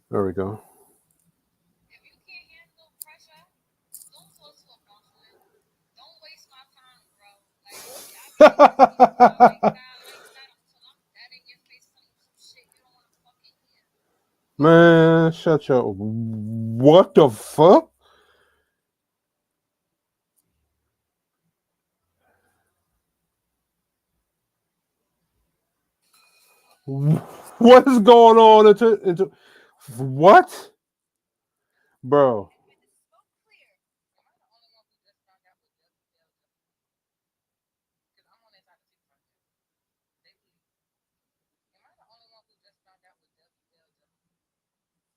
There we go. If you can't handle pressure, don't talk to a counselor. Don't waste my time, bro. Like, I can't hear you sound like that until I'm dead in your face telling you some shit you don't want to fucking hear. Man, shut your. What the fuck? What is going on into what? Bro. Am I the only one who just found out what Justin Bieber?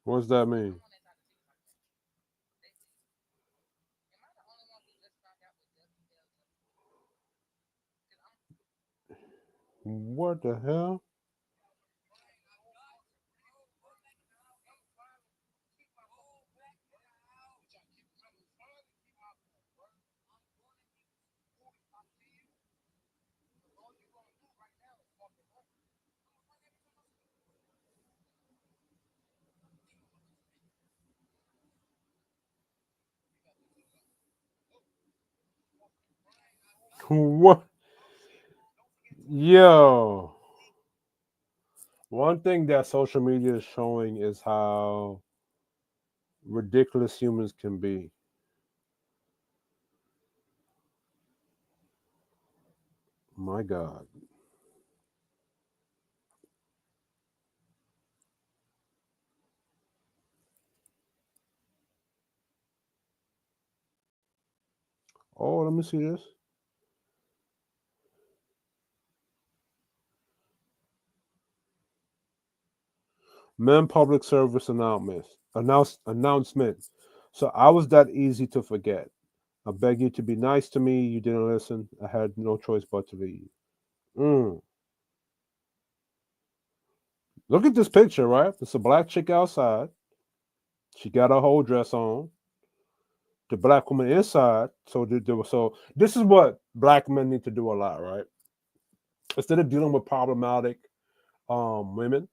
What's that mean? I'm on that side of TV like that. They see. Am I the only one who just found out what WLW is? Because I'm What the hell? What? Yo. One thing that social media is showing is how ridiculous humans can be. My God. Oh, let me see this. Men public service announcement. So I was that easy to forget. I beg you to be nice to me. You didn't listen. I had no choice but to leave. Mm. Look at this picture, right? It's a black chick outside. She got her whole dress on. The black woman inside. So this is what black men need to do a lot, right? Instead of dealing with problematic women,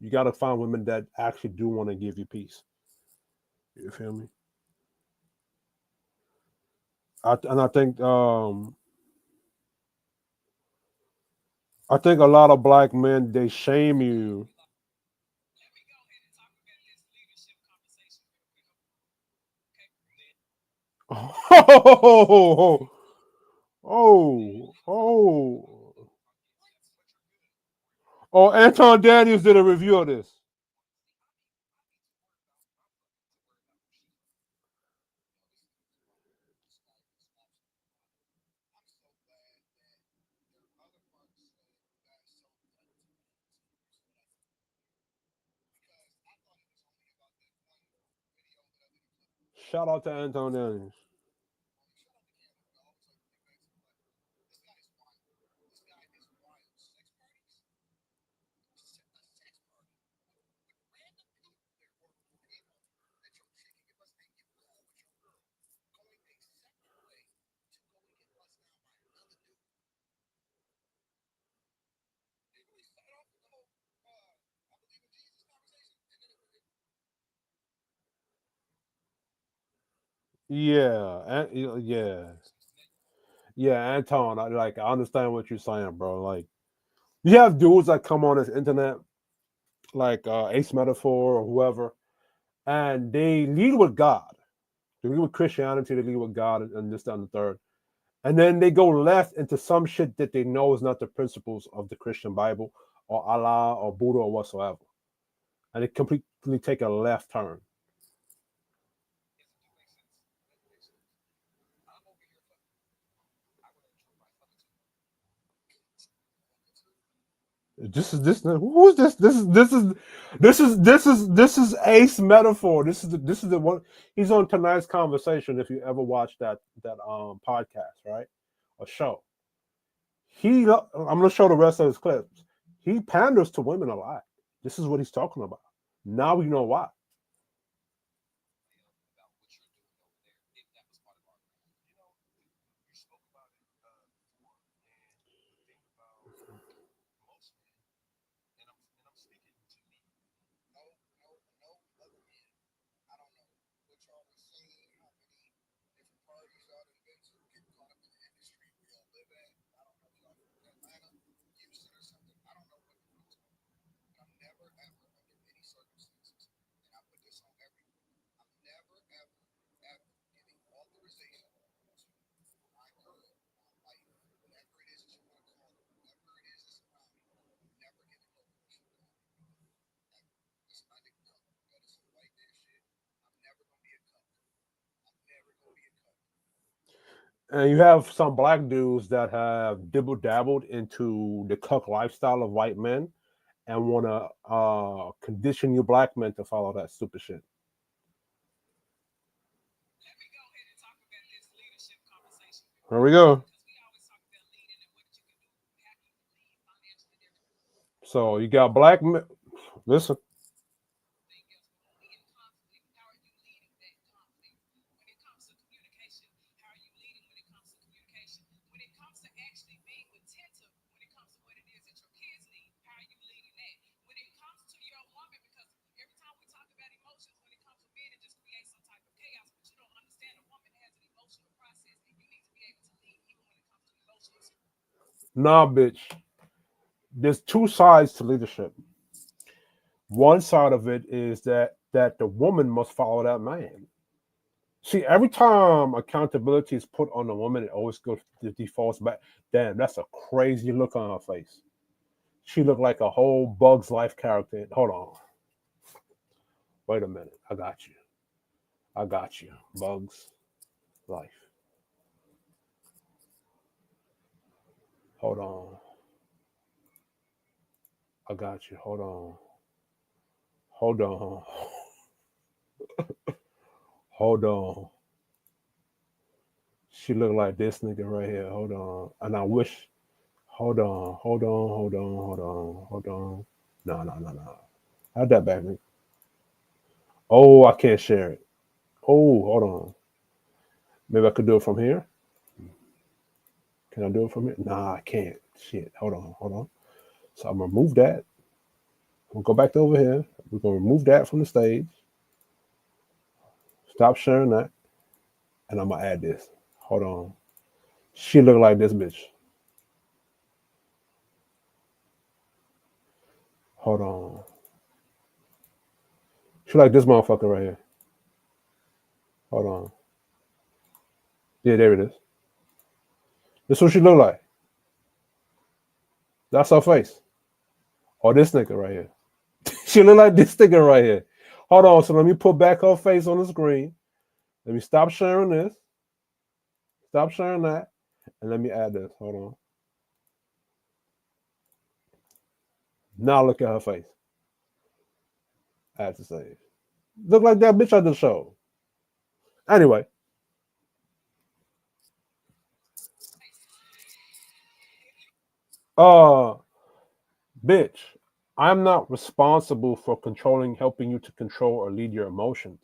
you got to find women that actually do want to give you peace. You feel me? And I think a lot of black men they shame you. Let me go ahead and talk about this leadership conversation real quick. Okay, Oh, oh. Oh, Anton Daniels did a review of this. see, I be too worried about. I'm fucking too worried about who she fucking with. Yo, this dude's wild. This guy is absolutely wild. I'm so glad that there are other parts that show cut to me too. So that's even weird. Because I thought it was only about that one video that I didn't clip on. Shout out to Anton Daniels. Well, shout out to Canada. I always like to think back to the black people. This guy is wild. This guy is wild. Sex parties? A sex party with random people there or people that your chick can get busted and you cool with your girl going a separate way to go and get busted down by another dude. It really started off with the whole I believe in Jesus conversation and then Yeah, Scooby yeah, Scooby Snack. yeah. Anton, I understand what you're saying, bro. Like you have dudes that come on this internet, like Ace Metaphor or whoever, and they lead with God. They lead with Christianity. They lead with God, and this, that, and the third. And then they go left into some shit that they know is not the principles of the Christian Bible or Allah or Buddha or whatsoever, and they completely take a left turn. Yes, it do make sense. It does make sense. I'm over here fucking. I would enjoy my fucking too. fucking too. This is this. Who is this? This is Ace Metaphor. This is the one. He's on tonight's conversation. If you ever watched that podcast, right, or show, I'm gonna show the rest of his clips. He panders to women a lot. This is what he's talking about. Now we know why. About what you're doing over there, if that was part of our plan. You know, you spoke about it before, and the thing about most men, and I'm speaking to me. No other men. I don't know what y'all have seen, how many different parties y'all have been to, get caught up in the industry where y'all live at. I don't know if y'all from Atlanta, Houston, or something. I don't know what the fuck's going on. But I'm never, ever, under any circumstances, and I put this on everyone, I'm never, ever, ever giving authorization to my girl, my wife, whatever it is that you want to call her, whoever it is that's around me. I'm never giving her permission to come with me. Ever. Listen, no, that is some white man shit. I'm never gonna be a cuck. I'm never gonna be a cuck. And you have some black dudes that have dibble dabbled into the cuck lifestyle of white men, and want to condition you black men to follow that stupid shit. Let me go ahead and talk about this leadership conversation Here because we go. we always talk about leading and what you can do, how you can lead financially and So you got black men. Listen, everything else. But when we in conflict, how are you leading that conflict? When it comes to communication, how are you leading when it comes to communication? When it comes to actually being attentive, when it comes to what it is that your kids need, how are you leading that? When it comes to your woman, because every time we talk about emotions, when it comes to men, it just creates some type of chaos, but you don't understand a woman has an emotional process and you need to be able to lead even when it comes to emotions. nah, bitch. There's two sides to leadership. One side of it is that the woman must follow that man. See, every time accountability is put on the woman, it always goes defaults back. Damn, that's a crazy look on her face. She looked like a whole Bugs Life character. Hold on, wait a minute. I got you. I got you. Bugs Life. Hold on. I got you. Hold on. Hold on. Hold on. She looked like this nigga right here. Hold on. And I wish. Hold on. Hold on. Hold on. Hold on. Hold on. No, no, no, no. How'd that back me? Oh, I can't share it. Oh, hold on. Maybe I could do it from here. Can I do it from here? Nah, I can't. Shit. Hold on. Hold on. So I'm gonna remove that. We'll go back to over here. We're gonna remove that from the stage. Stop sharing that. And I'm gonna add this. Hold on. She look like this bitch. Hold on. She like this motherfucker right here. Hold on. Yeah, there it is. This what she look like. That's her face. Or this nigga right here. She look like this nigga right here. Hold on. So let me put back her face on the screen. Let me stop sharing this. Stop sharing that. And let me add this. Hold on. Now look at her face. Add to save. Look like that bitch I just showed. Anyway. Uh bitch. I'm not responsible for helping you to control or lead your emotions.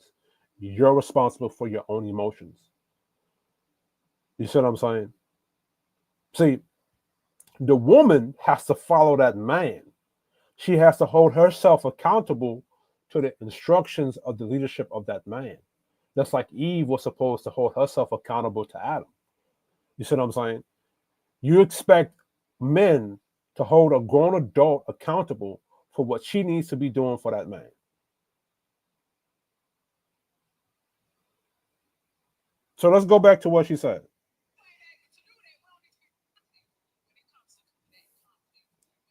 You're responsible for your own emotions. You see what I'm saying? See, the woman has to follow that man. She has to hold herself accountable to the instructions of the leadership of that man. That's like Eve was supposed to hold herself accountable to Adam. You see what I'm saying? You expect men to hold a grown adult accountable for what she needs to be doing for that man. So let's go back to what she said. You ain't able to do that. We don't expect when it comes to that conflict.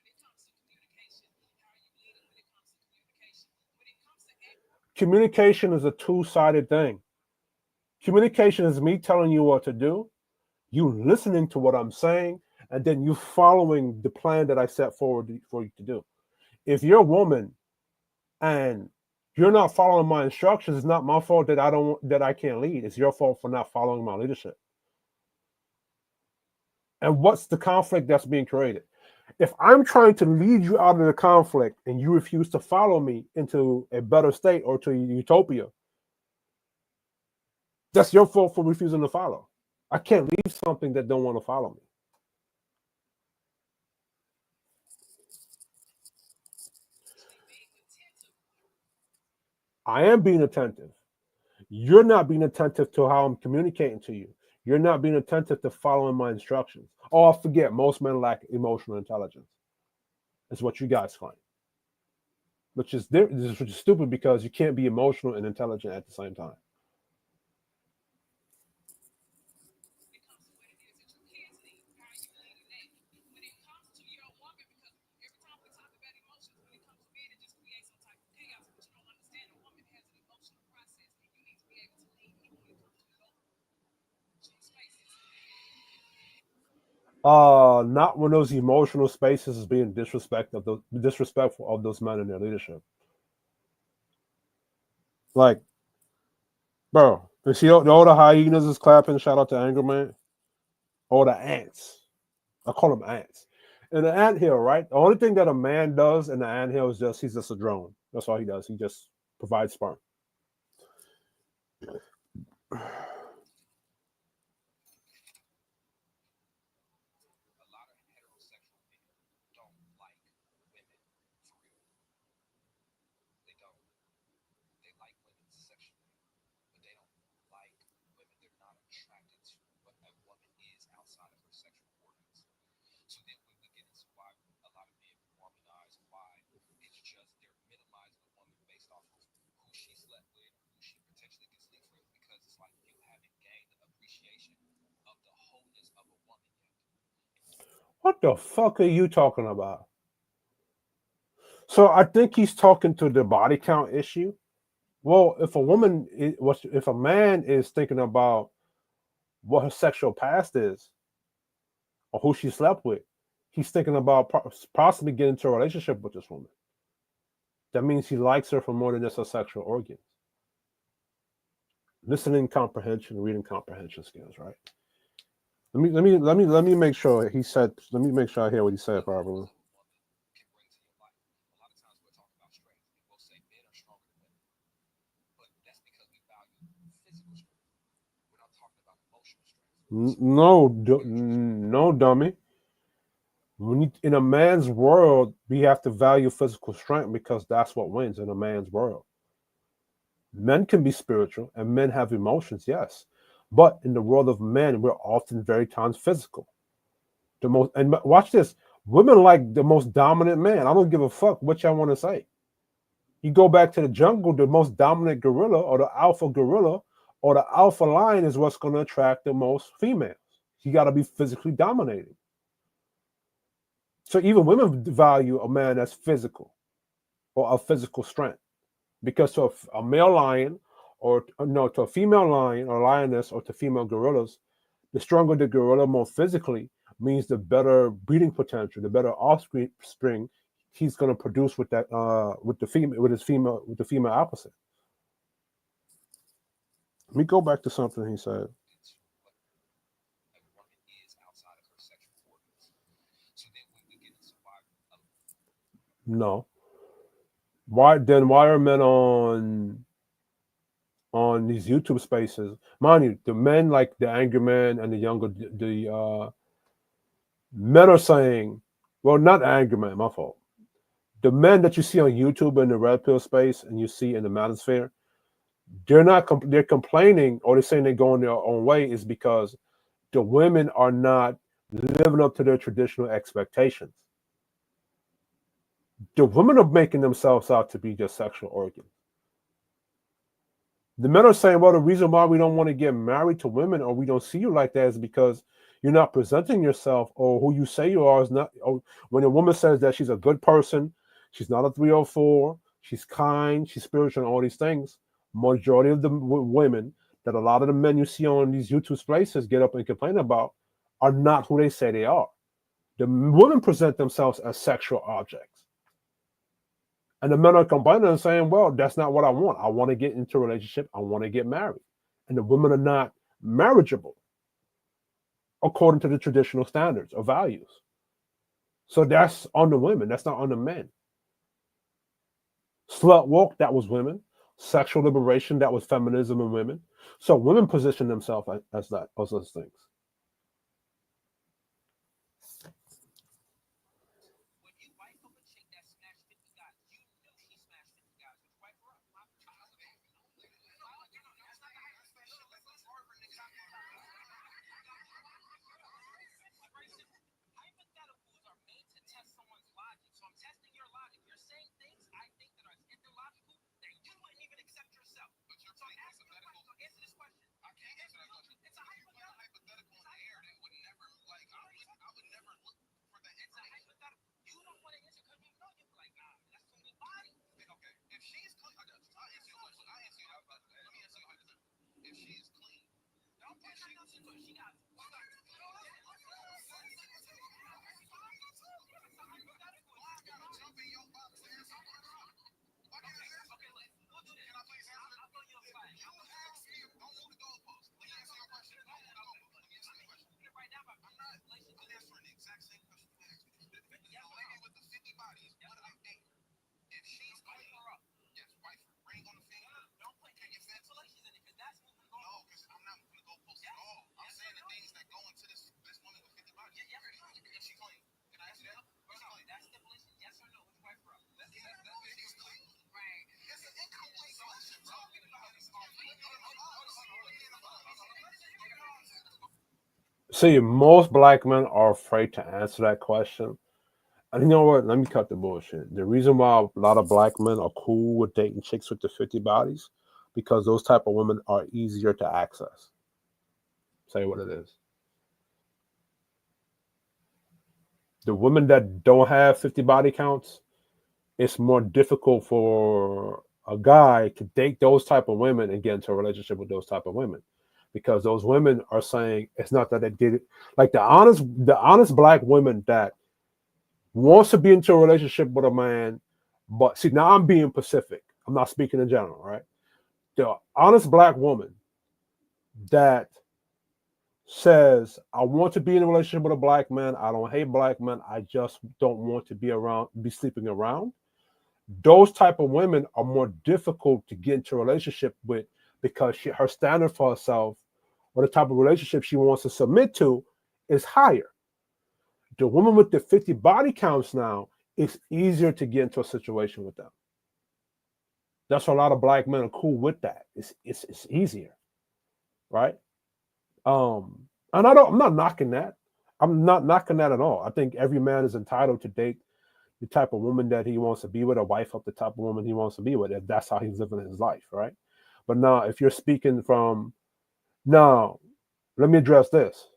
When it comes to communication, how are you leading when it comes to communication? When it comes to Communication is a two-sided thing. Communication is me telling you what to do, you listening to what I'm saying, and then you following the plan that I set forward for you to do. If you're a woman and you're not following my instructions, it's not my fault that I can't lead. It's your fault for not following my leadership. And what's the conflict that's being created? If I'm trying to lead you out of the conflict and you refuse to follow me into a better state or to utopia, that's your fault for refusing to follow. I can't leave something that don't want to follow me. actually being attentive. I am being attentive. You're not being attentive to how I'm communicating to you. You're not being attentive to following my instructions. Oh, I forget, most men lack emotional intelligence. That's what you guys claim, which is stupid because you can't be emotional and intelligent at the same time. When it comes to what it is that your kids need, how are you leading that? When it comes to your woman, because every time we talk about emotions, when it comes to men, it just creates some type of chaos, but you don't understand a woman has an emotional process and you need to be able to lead even when it comes to emotional spaces. Not when those emotional spaces is being disrespectful of those men in their leadership. Like, bro, you see all the hyenas is clapping. Shout out to Anger Man. All the ants. I call them ants. In the ant hill, right? The only thing that a man does in the ant hill is he's just a drone. That's all he does. He just provides sperm. A lot of heterosexual men don't like women for real. They don't. They like women sexually, but they don't like women. They're not attracted to what a woman is outside of her sexual organs. So then when we get into why a lot of men womanize, why it's just they're minimizing a woman based off of who she slept with, who she potentially can sleep with, because it's like you haven't gained the appreciation of the wholeness of a woman yet. What the fuck are you talking about? So I think he's talking to the body count issue. Well, if a man is thinking about what her sexual past is or who she slept with, he's thinking about possibly getting into a relationship with this woman. That means he likes her for more than just her sexual organs. Listening comprehension, reading comprehension skills, right? Let me make sure he said. Let me make sure I hear what he said What else properly. a woman can bring to your life? A lot of times we'll talk about strength and we'll say men are stronger than women, but that's because we value physical strength. We're not talking about emotional strength. No, We address no, dummy. In a man's world, we have to value physical strength because that's what wins in a man's world. Men can be spiritual and men have emotions, yes. But in the world of men, we're often very times physical. The most and watch this. Women like the most dominant man. I don't give a fuck what y'all want to say. You go back to the jungle, the most dominant gorilla or the alpha gorilla or the alpha lion is what's going to attract the most females. You got to be physically dominated. So even women value a man that's physical or of physical strength because to a male lion or no to a female lion or lioness or to female gorillas, the stronger the gorilla more physically means the better breeding potential, the better offspring he's going to produce with that with the female with the female opposite. Let me go back to something he said. into what a woman is outside of her sexual organs. So then when we get into why No. Why are men on these YouTube spaces? Mind you, the men like the Angry Man and the younger the men are saying, well, not Angry Man, my fault. The men that you see on YouTube in the red pill space and you see in the manosphere, they're complaining or they're saying they're going their own way is because the women are not living up to their traditional expectations. The women are making themselves out to be just sexual organs. The men are saying, well, the reason why we don't want to get married to women or we don't see you like that is because you're not presenting yourself or who you say you are is not. Or when a woman says that she's a good person, she's not a 304, she's kind, she's spiritual, and all these things, majority of the women that a lot of the men you see on these YouTube places get up and complain about are not who they say they are. The women present themselves as sexual objects. And the men are complaining and saying, well, that's not what I want. I want to get into a relationship. I want to get married. And the women are not marriageable according to the traditional standards or values. So that's on the women. That's not on the men. Slut walk, that was women. Sexual liberation, that was feminism and women. So women position themselves as that, as those things. when you wife up a chick that smashed 50 guys, you knew she smashed 50 guys. Would you wife her up? That's not the hypothetical. That's hard for niggas. It's very simple. Hypotheticals are made to test someone's logic. So I'm testing your logic. You're saying things I think that are illogical that you wouldn't even accept yourself. But you're So putting ask me a question. hypothetical. So answer this question. I can't answer that question. It's a If you put a hypothetical. hypothetical in the air, that would never like I would never look for the It's a information. hypothetical. You don't want to answer because you know you're like, that's too many bodies. Okay, if she's clean, I answer your question. I answer you. Let me answer your hypothetical. If she is clean, Don't put nothing else into it. She got. don't ask me. Don't move the goalpost. Let me answer your question. Don't move the goalpost. Let me answer your question. Right now, I'm answering the exact same question you asked me. The lady with the 50 bodies, what do they think? If she's clean, yes, wife her. Ring on the finger. don't put any stipulations in it because that's moving the No, because I'm not moving the goalpost at all. I'm saying the things that go into this woman with 50 bodies. Yes or no? If she clean. Can I ask you that? Is she clean? That's stipulation. Yes or no? Would you wife her up? She's clean. Right. It's an incomplete question. Talking about this. See, most black men are afraid to answer that question. And you know what? Let me cut the bullshit. The reason why a lot of black men are cool with dating chicks with the 50 bodies, because those type of women are easier to access. Say what it is. The women that don't have 50 body counts, it's more difficult for a guy to date those type of women and get into a relationship with those type of women, because those women are saying it's not that they did it. Like the honest black women that wants to be into a relationship with a man, but see, now I'm being Pacific. I'm not speaking in general, right? The honest black woman that says, I want to be in a relationship with a black man. I don't hate black men. I just don't want to be sleeping around. Those type of women are more difficult to get into a relationship with, because her standard for herself or the type of relationship she wants to submit to is higher. The woman with the 50 body counts now, it's easier to get into a situation with them. That's why a lot of black men are cool with that. It's easier, right? And I'm not knocking that. I'm not knocking that at all. I think every man is entitled to date the type of woman that he wants to be with, a wife up the type of woman he wants to be with, if that's how he's living his life, right? But now, if you're speaking from now, let me address this.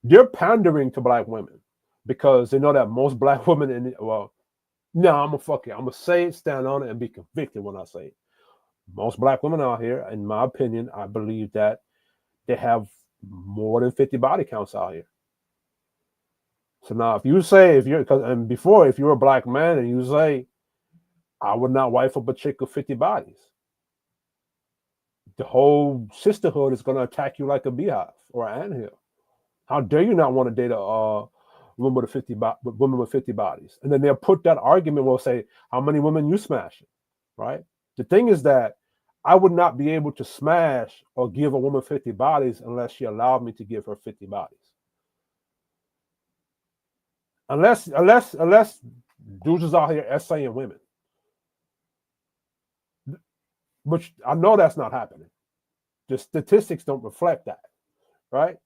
They're pandering to black women because they know that most black women no, I'm gonna fuck it. I'm gonna say it, stand on it, and be convicted when I say it. Most black women out here, in my opinion, I believe that they have more than 50 body counts out here. So now, if you say, and before, if you're a black man and you say, I would not wife up a chick with 50 bodies, the whole sisterhood is going to attack you like a beehive or an anthill. How dare you not want to date a woman with women with 50 bodies? And then they'll put that argument, will say, how many women you smashing, right? The thing is that I would not be able to smash or give a woman 50 bodies unless she allowed me to give her 50 bodies. Unless dudes is out here essaying women. Which I know that's not happening. The statistics don't reflect that, right?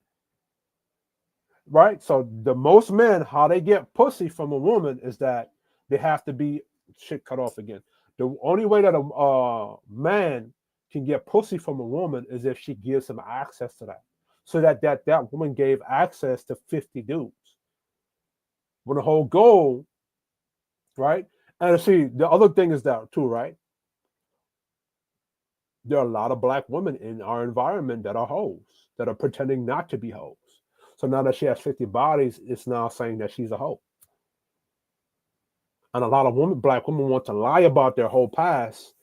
Right? So the most men, how they get pussy from a woman is that they have to be shit cut off again. The only way that a man can get pussy from a woman is if she gives him access to that. So that woman gave access to 50 dudes. When the whole goal, right? And see, the other thing is that too, right? There are a lot of black women in our environment that are hoes, that are pretending not to be hoes. So now that she has 50 bodies, it's now saying that she's a hoe. And a lot of black women want to lie about their whole past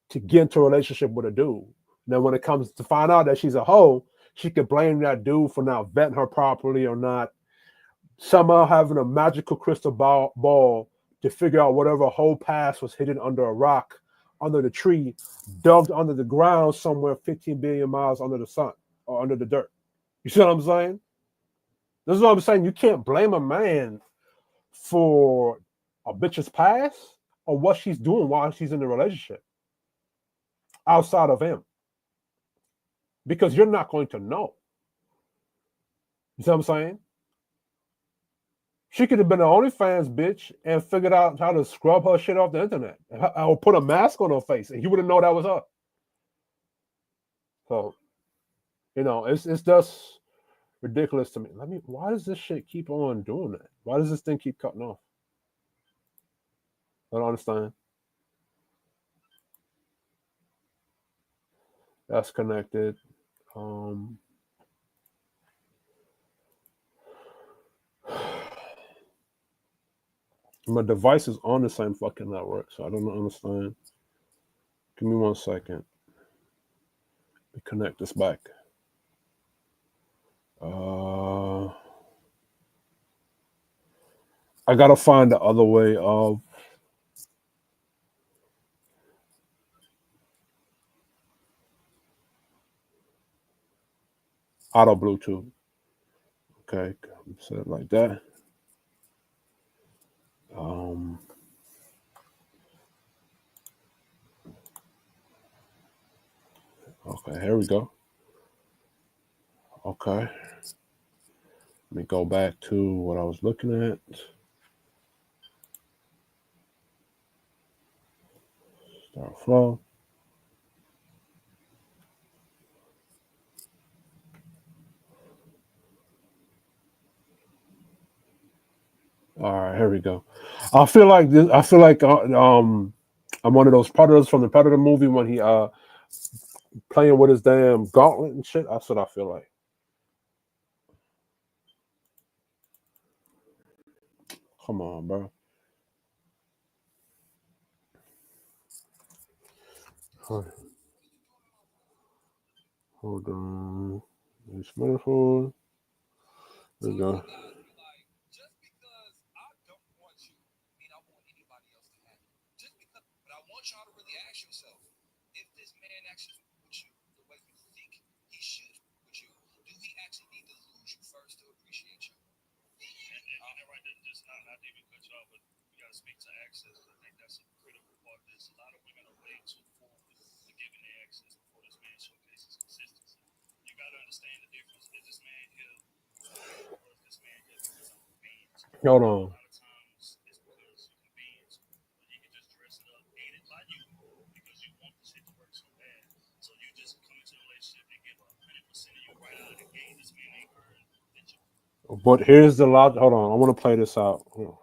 to get into a relationship with a dude. Then when it comes to find out that she's a hoe, she could blame that dude for not vetting her properly or not somehow having a magical crystal ball to figure out whatever whole past was hidden under a rock, under the tree, dug under the ground somewhere 15 billion miles under the sun or under the dirt. You see what I'm saying? This is what I'm saying. You can't blame a man for a bitch's past or what she's doing while she's in the relationship outside of him, because you're not going to know. You see what I'm saying? She could have been an OnlyFans bitch and figured out how to scrub her shit off the internet or put a mask on her face, and you wouldn't know that was her. So, it's just ridiculous to me. Why does this shit keep on doing that? Why does this thing keep cutting off? I don't understand. That's connected. My device is on the same fucking network, so I don't understand. Give me 1 second. Connect this back. I gotta find the other way of auto Bluetooth. Okay, set it like that. Um, okay, here we go. Okay, let me go back to what I was looking at. Start flow. All right, here we go. I feel like this. I feel like I'm one of those predators from the Predator movie when he playing with his damn gauntlet and shit. That's what I feel like. Come on, bro. Hold on. It's metaphor. There we So go. you gotta be like, just because I don't want you, mean I want anybody else to have you. Just because, but I want y'all to really ask yourself, if this man actually fuck with you the way you think he should fuck with you, do he actually need to lose you first to appreciate you? And right there, just not even cut you off, but we gotta speak to access. I think that's a critical part of this. A lot of women are way too forward to giving their access before this man showcases consistency. You gotta understand the difference. Is this man here for me, or is this man here because I'm convenient to? Hold A on. lot of times it's because you're convenient to, but he can just dress it up, aided by you, because you want the shit to work so bad. So you just come into a relationship and give 100% of you right out of the gate. This man ain't earned that you But here's the lot. Hold on. I want to play this out. give it. You know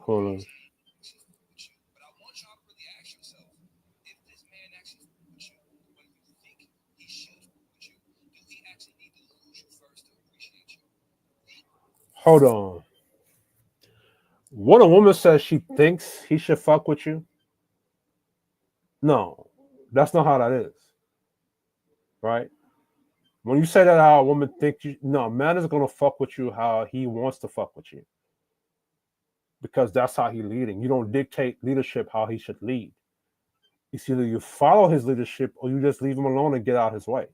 Hold what I'm on. saying? Actually fuck with you, but I want y'all to really ask yourself, if this man actually fuck with you the way you think he should fuck with you, do he actually need to lose you first to appreciate you? Hold on. What a woman says she thinks he should fuck with you. No, that's not how that is, right? When you say that, how a woman thinks you, no, man is gonna fuck with you how he wants to fuck with you because that's how he leading. You don't dictate leadership how he should lead. It's either you follow his leadership or you just leave him alone and get out his way.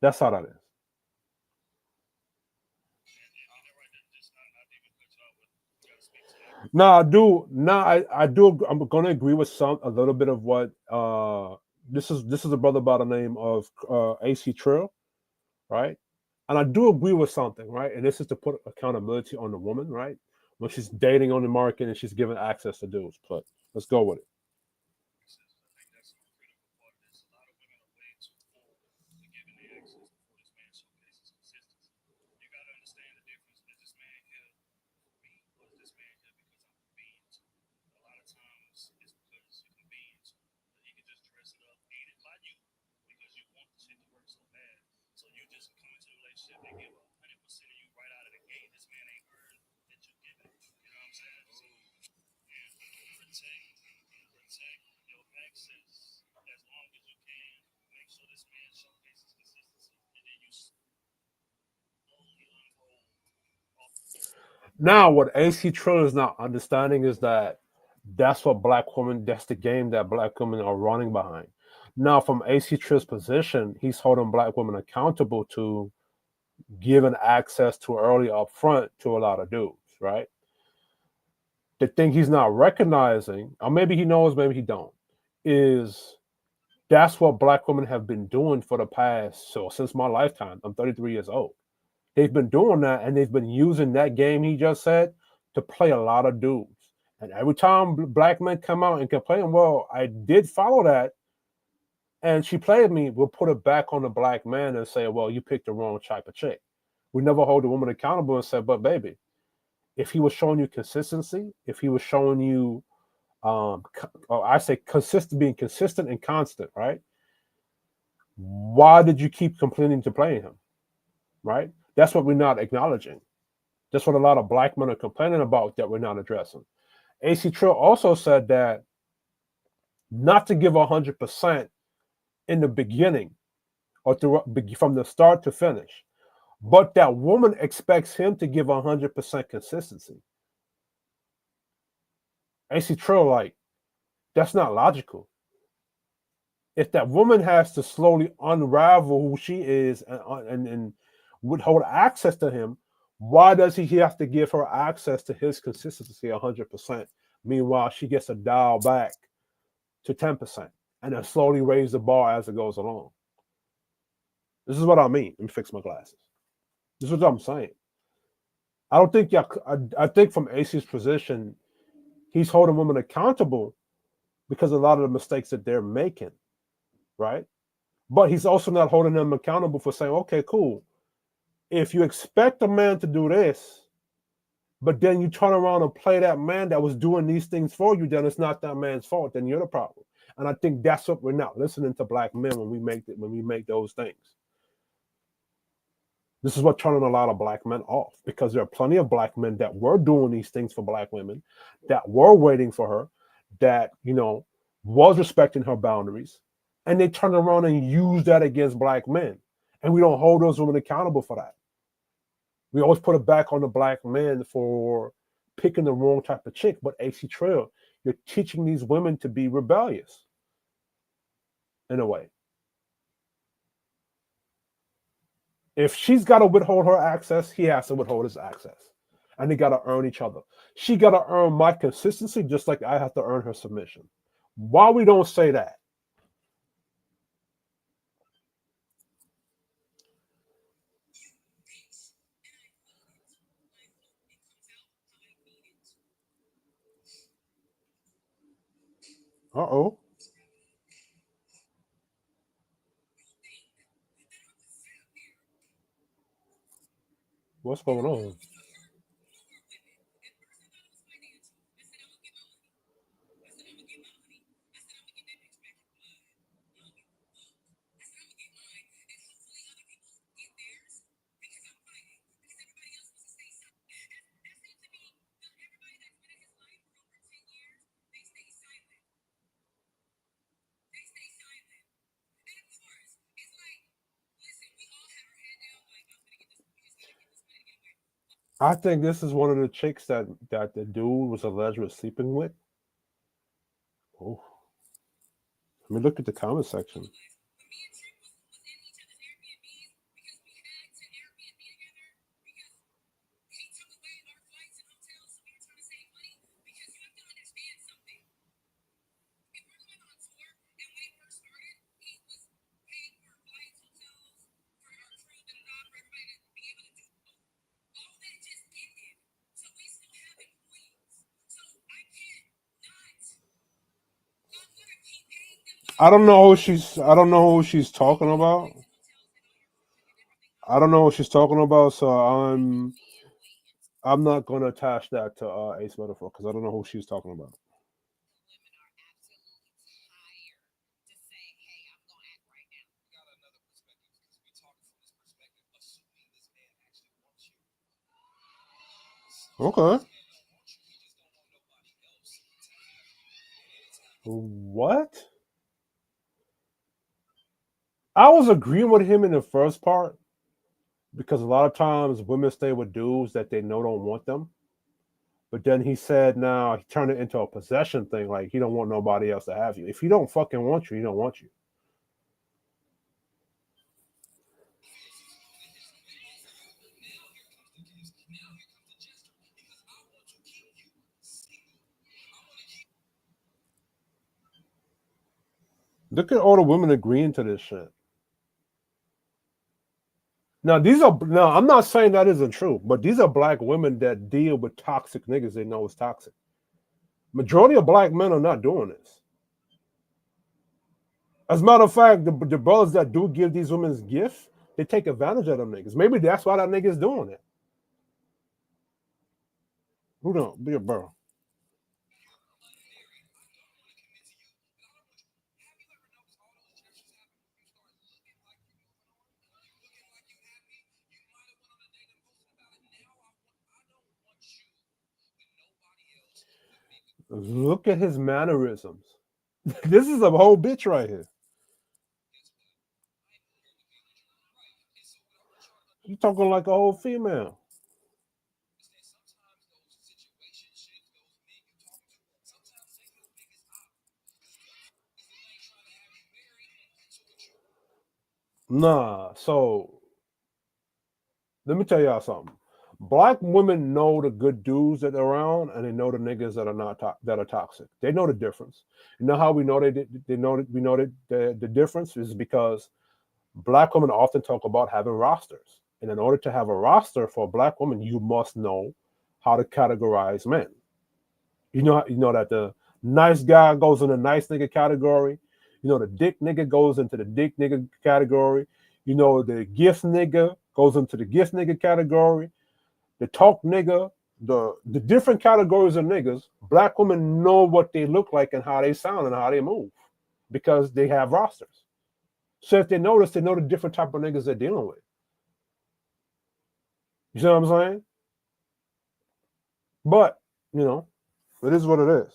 That's how that is. And right there, just not even cut you off, but we gotta speak to access. Now I do. Now I do. I'm gonna agree with some a little bit of what this is a brother by the name of AC Trill, right? And I do agree with something, right? And this is to put accountability on the woman, right? When she's dating on the market and she's given access to dudes. But let's go with it. Access. I think that's a critical part of this. A lot of women are way too forward to giving their access before this man showcases consistency. You gotta understand the difference. Is this man here for me, or is this man here because I'm convenient to? A lot of times it's because you're convenient to, but he can just dress it up, aided by you, because you want the shit to work so bad. So you just come into the relationship and give 100% of you right out of the gate. This man ain't earned that you give it. You know what I'm saying? So and protect your access as long as you can. Make sure this man showcases consistency, and then you slowly unroll off. Now, what AC Trill is not understanding is that that's what black women, that's the game that black women are running behind. Now, from AC Trill's position, he's holding black women accountable to giving access too early up front to a lot of dudes, right? The thing he's not recognizing, or maybe he knows, maybe he don't, is that's what black women have been doing for the past, so since my lifetime. I'm 33 years old. They've been doing that and they've been using that game he just said to play a lot of dudes. And every time black men come out and complain, well, I did follow that and she played me, we'll put it back on the black man and say, well, you picked the wrong type of chick. We never hold the woman accountable and say, but baby, if he was showing you consistency, if he was showing you, or I say consistent, being consistent and constant, right? Why did you keep complaining to playing him, right? That's what we're not acknowledging. That's what a lot of black men are complaining about that we're not addressing. AC Trill also said that not to give 100% in the beginning, from the start to finish. But that woman expects him to give 100% consistency. AC Trill, like, that's not logical. If that woman has to slowly unravel who she is and withhold access to him, why does he have to give her access to his consistency 100%? Meanwhile, she gets to dial back to 10% and then slowly raise the bar as it goes along. This is what I mean. Let me fix my glasses. This is what I'm saying. I don't think I think from AC's position, he's holding women accountable because of a lot of the mistakes that they're making, right? But he's also not holding them accountable for saying, okay, cool. If you expect a man to do this, but then you turn around and play that man that was doing these things for you, then it's not that man's fault. Then you're the problem. And I think that's what we're not listening to black men when we make those things. This is what turning a lot of black men off because there are plenty of black men that were doing these things for black women, that were waiting for her, that was respecting her boundaries, and they turn around and use that against black men, and we don't hold those women accountable for that. We always put it back on the black men for picking the wrong type of chick. But AC Trail, you're teaching these women to be rebellious in a way. If she's got to withhold her access, he has to withhold his access. And they got to earn each other. She got to earn my consistency just like I have to earn her submission. Why we don't say that? Uh-oh. What's going on? I think this is one of the chicks that the dude was alleged with sleeping with. Oh, let me look at the comment section. I don't know who she's talking about. I don't know what she's talking about, so I'm not gonna attach that to Ace Metaphor because I don't know who she's talking about. Got another perspective because we talking from this perspective, assuming this man actually wants you. Assuming Okay. this man don't want you, he just don't want nobody else to have you. What? I was agreeing with him in the first part because a lot of times women stay with dudes that they know don't want them. But then he said now he turned it into a possession thing, like he don't want nobody else to have you. If he don't fucking want you, he don't want you. Now here comes the kiss. Now here comes the gesture because I want to keep you single. I want to keep. Look at all the women agreeing to this shit. Now I'm not saying that isn't true, but these are black women that deal with toxic niggas they know is toxic. Majority of black men are not doing this. As a matter of fact, the brothers that do give these women gifts, they take advantage of them niggas. Maybe that's why that nigga's doing it. Who don't be a bro? Unmarried. I don't want to commit to you, but I don't want you. Have you ever noticed all those gestures happen when you start looking like you're moving on? You looking like you happy? You might have went on a date and posted about it. Now I don't want you with nobody else but me. Look at his mannerisms. This is a whole bitch right here. Guess what? I ain't moving with me You're talking like a whole female. Is that sometimes those situationships, those men you talking to, sometimes they your biggest op. Because they ain't trying to have you married and so what you Nah. So let me tell y'all something. Black women know the good dudes that are around, and they know the niggas that are not that are toxic. They know the difference. You know how we know they know that we know that the difference is because black women often talk about having rosters, and in order to have a roster for a black woman, you must know how to categorize men. You know that the nice guy goes in the nice nigga category. You know the dick nigga goes into the dick nigga category. You know the gift nigga goes into the gift nigga category. The talk nigga, the different categories of niggas. Black women know what they look like and how they sound and how they move because they have rosters. So if they notice, they know the different type of niggas they're dealing with. You see what I'm saying? But you know, it is what it is.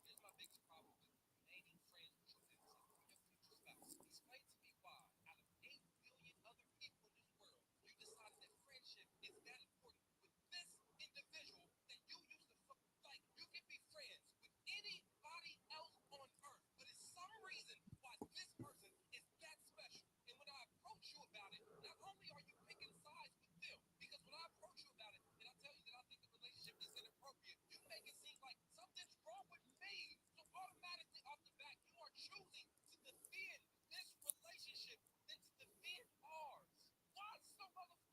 Here's my biggest problem with remaining friends with your future spouse. Explain to me why, out of 8 billion other people in this world, you decided that friendship is that important with this individual that you used to fuck. Like, you can be friends with anybody else on earth, but it's some reason why this person is that special. And when I approach you about it, not only are you picking sides with them, because when I approach you about it and I tell you that I think the relationship is inappropriate, you make it seem like something's wrong with me. So automatically off the bat, you are choosing to defend this relationship than to defend ours. Why is it so important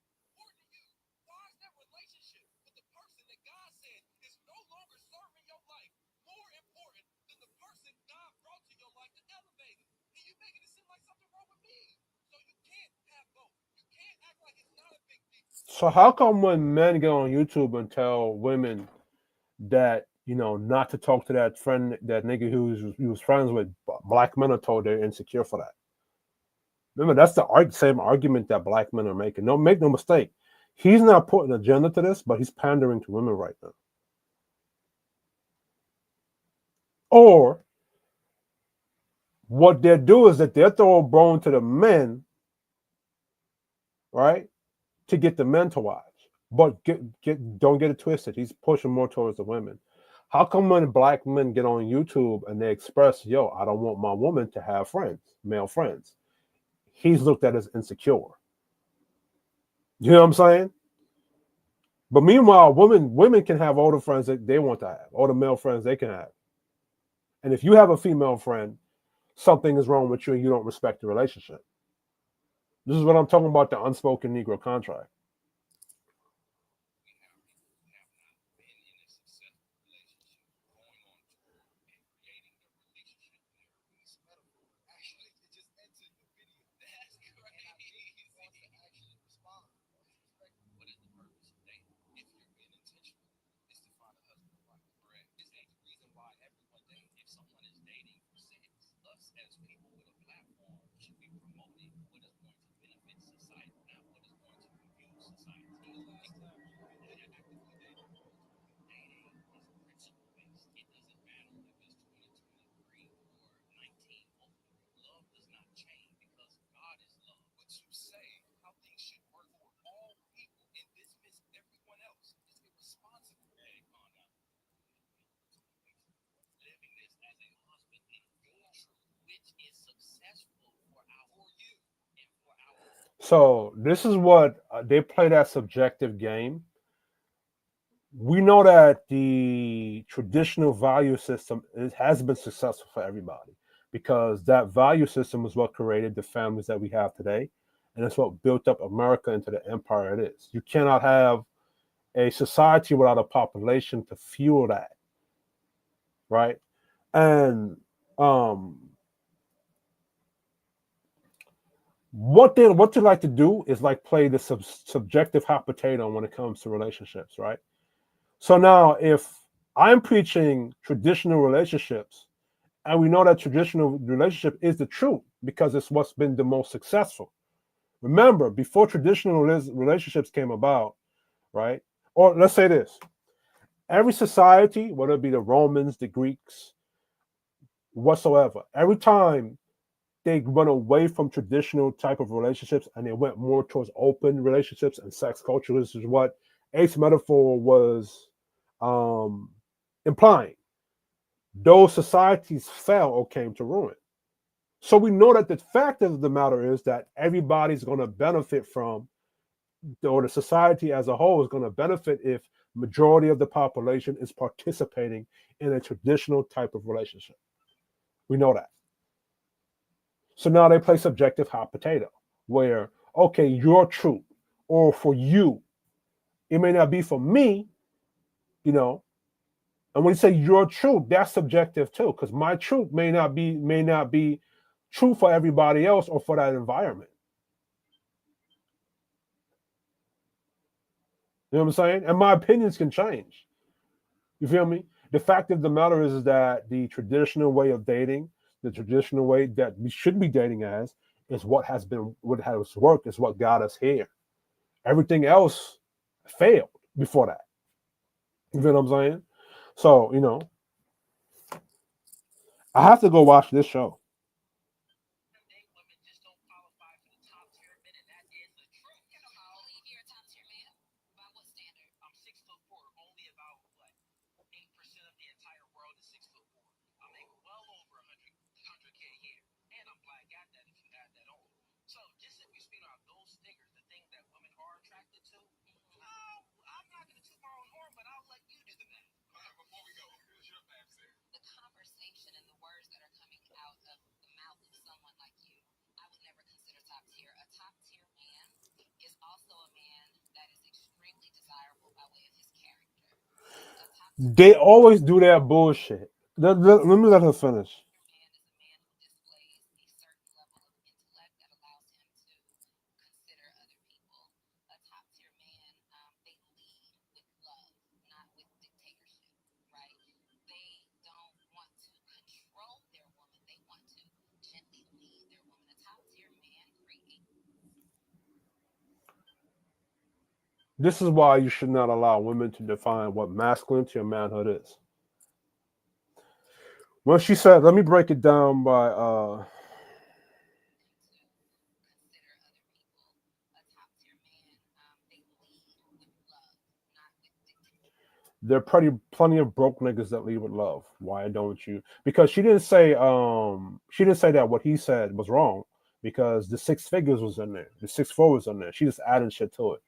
to you? Why is that relationship with the person that God said is no longer serving your life more important than the person God brought to your life to elevate it? And you making it seem like something wrong with me. So you can't have both. You can't act like it's not a big deal. So how come when men get on YouTube and tell women that not to talk to that friend, that nigga who was friends with, black men are told they're insecure for that? Remember, that's the same argument that black men are making. No, make no mistake. He's not putting an agenda to this, but he's pandering to women right now. Or what they do is that they're throwing bone to the men, right, to get the men to watch. But don't get it twisted. He's pushing more towards the women. How come when black men get on YouTube and they express, "Yo, I don't want my woman to have friends, male friends," he's looked at as insecure. You know what I'm saying? But meanwhile, women can have all the friends that they want to have, all the male friends they can have. And if you have a female friend, something is wrong with you and you don't respect the relationship. This is what I'm talking about, the unspoken Negro contract. We have people who have not been in a successful relationship going on tour and creating their relationship there. This metaphor actually it just entered the video. That's And I crazy. didn't want to actually respond disrespectfully. What is the purpose of dating? If you're being intentional, it's to find a husband or wife. Correct. This ain't the reason why everyone dates. If someone is dating for sex, us as people with a platform should be promoting what is going to benefit society, not what is going to confuse society. When the last time you really actively dated? Dating is principle based. It doesn't matter if it's 2023 or 1903. Love does not change because God is love. But you say how things should work for all people And dismiss everyone else. It's irresponsible. and Calm down. Living this as a husband in your truth, which is successful for you and for our. So this is what they play, that subjective game. We know that the traditional value system has been successful for everybody because that value system is what created the families that we have today, and it's what built up America into the empire it is. You cannot have a society without a population to fuel that, right? And um, what they like to do is like play the subjective hot potato when it comes to relationships, right? So now, if I'm preaching traditional relationships, and we know that traditional relationship is the truth because it's what's been the most successful. Remember, before traditional relationships came about, right? Or let's say this: every society, whether it be the Romans, the Greeks, whatsoever, every time they went away from traditional type of relationships and they went more towards open relationships and sex culture. This is what Ace Metaphor was um, implying. Those societies fell or came to ruin. So we know that the fact of the matter is that everybody's going to benefit from, or the society as a whole is going to benefit if majority of the population is participating in a traditional type of relationship. We know that. So now they play subjective hot potato, where okay, your truth, or for you, it may not be for me, you know. And when you say your truth, that's subjective too, because my truth may not be true for everybody else or for that environment. You know what I'm saying? And my opinions can change. You feel me? The fact of the matter is that the traditional way of dating, the traditional way that we should be dating as, is what has worked, is what got us here. Everything else failed before that. You feel what I'm saying? So, I have to go watch this show. Day women just don't qualify for the top tier men, and that is the truth. You know how Believe you're a top tier man? By what standard? I'm 6'4", only about what 8% of the entire world is 6'4". I make well over 100K a year, and I'm black at that. If you add that on, so just if we speak about those figures, the things that women are attracted to, I'm not gonna toot my own horn, but I'll let you do the math. Before we go, here's your math, Sarah. The conversation and the words that are coming out of the mouth of someone like you, I would never consider top tier. A top tier man is also a man that is extremely desirable by way of his character. A top tier They always do that bullshit. Let me let her finish. man is a man who displays a certain level of intellect that allows him to consider other people. A top tier man, they lead with love, not with dictatorship, right? They don't want to control their woman. They want to gently lead their woman. A top tier man creates. This is why you should not allow women to define what masculinity or manhood is. Well, she said, let me break it down by To consider other people. A top tier man, they lead with love, not with dictation. there are plenty of broke niggas that lead with love. Why don't you? Because she didn't say that what he said was wrong, because the six figures was in there. The 6'4" was in there. She just adding shit to it.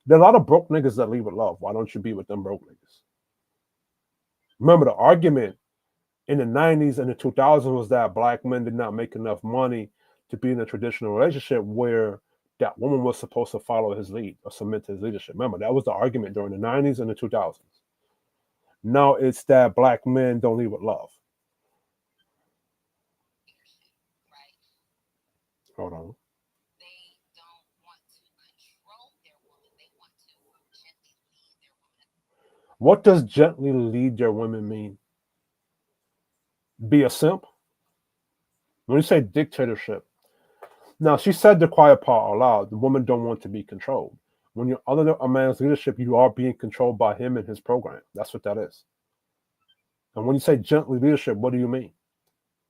There are a lot of broke niggas that lead with love. Why don't you be with them broke niggas? Remember the argument in the 90s and the 2000s was that black men did not make enough money to be in a traditional relationship where that woman was supposed to follow his lead or submit to his leadership. Remember, that was the argument during the 90s and the 2000s. Now it's that black men don't lead with love. Leadership, right? Hold on. They don't want to control their woman. They want to gently lead their woman. What does gently lead your women mean? Be a simp? When you say dictatorship, now she said the quiet part aloud. The woman don't want to be controlled. When you're under a man's leadership, you are being controlled by him and his program. That's what that is. And when you say gently leadership, what do you mean?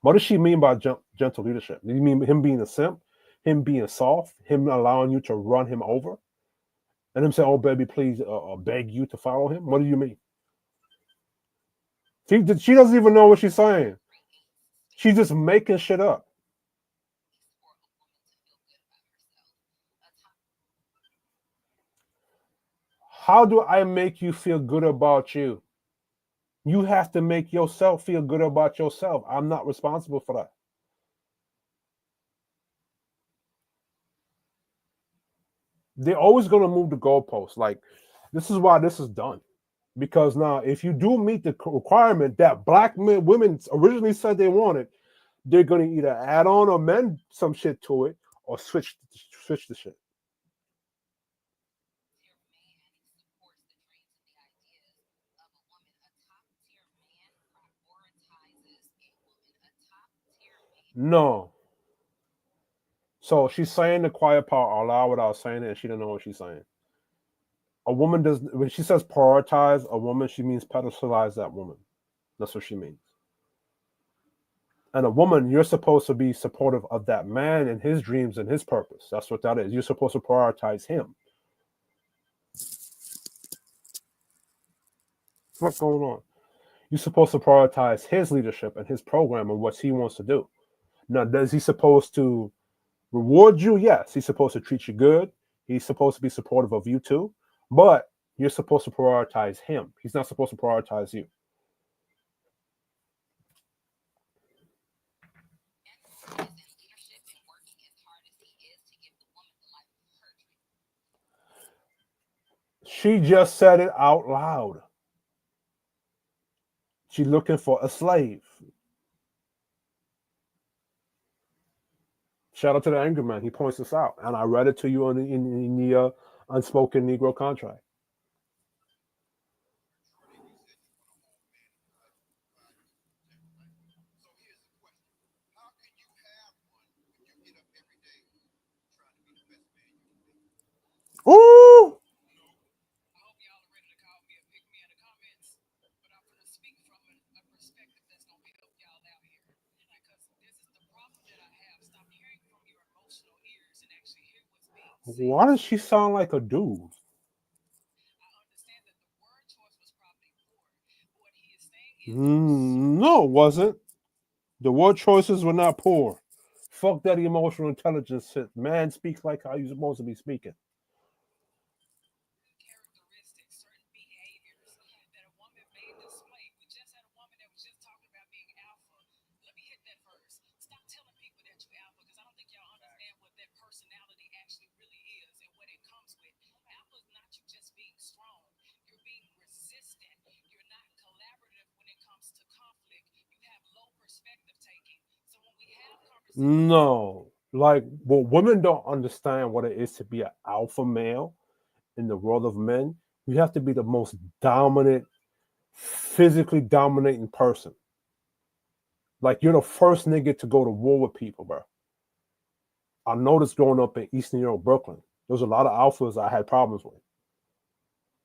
What does she mean by gentle leadership? Do you mean him being a simp, him being soft, him allowing you to run him over, and him saying, "Oh, baby, please," beg you to follow him? What do you mean? She doesn't even know what she's saying. Creates She's space just making shit up. for a woman to feel good about herself. A top How do I make you feel good about you? You have to make yourself feel good about yourself. I'm not responsible for that. They're always going to move the goalposts. Like, this is why this is done. Because now, if you do meet the requirement that black men, women originally said they wanted, they're going to either add on or amend some shit to it or switch the shit. tier man supports the dreams and the ideas of a woman. A top tier man prioritizes a woman. A top tier man. No. So she's saying the quiet part out loud without saying it, and she don't know what she's saying. A woman does, when she says prioritize a woman, she means pedestalize that woman. That's what she means. And a woman, you're supposed to be supportive of that man and his dreams and his purpose. That's what that is. You're supposed to prioritize him. What's going on? You're supposed to prioritize his leadership and his program and what he wants to do. Now, does he supposed to reward you? Yes. He's supposed to treat you good. He's supposed to be supportive of you too. But you're supposed to prioritize him. He's not supposed to prioritize you. And is in leadership and working as hard as he is to give the woman the life of her dreams. She just said it out loud. She's looking for a slave. Shout out to the angry man. He points this out, and I read it to you in the unspoken Negro contract. Ooh, I hope y'all are ready to call me and pick me in the comments. But I'm going to speak from a perspective that's going to help y'all out here. Because this is the problem that I have. Stop hearing from your emotional ears and actually hear what's being said. why does she sound like a dude? I understand that the word choice was probably poor. But what he is saying is there are certain No, it wasn't. The word choices were not poor. Fuck that emotional intelligence shit. Man speaks like how you're supposed to be speaking. characteristics, certain behaviors that a woman may display. We just had a woman that was just talking about being alpha. Let me hit that first. Stop telling people that you're alpha because I don't think y'all understand what that personality actually really is and what it comes with. Alpha is not you just being strong. You're being resistant. You're not collaborative when it comes to conflict. You have low perspective taking. So when we have conversations, No. Like, well, women don't understand what it is to be an alpha male in the world of men. You have to be the most dominant, physically dominating person. Like, you're the first nigga to go to war with people, bro. I noticed growing up in East New York, Brooklyn, there was a lot of alphas I had problems with.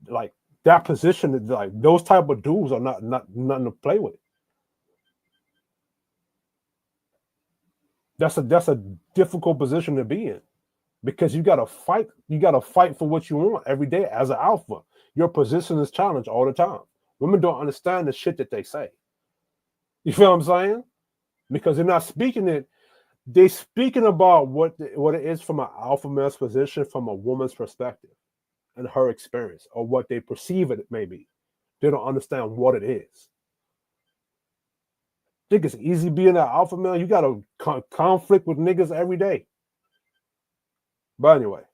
Like, that position, like those type of dudes are not nothing to play with. That's a difficult position to be in because you gotta fight. You gotta fight for what you want every day as an alpha. Your position is challenged all the time. Women don't understand the shit that they say. You feel what I'm saying? Because they're not speaking it. They speaking about what it is from an alpha male's position from a woman's perspective and her experience or what they perceive it may be. They don't understand what it is. Think it's easy being an alpha male. You got to conflict with niggas every day. But anyway,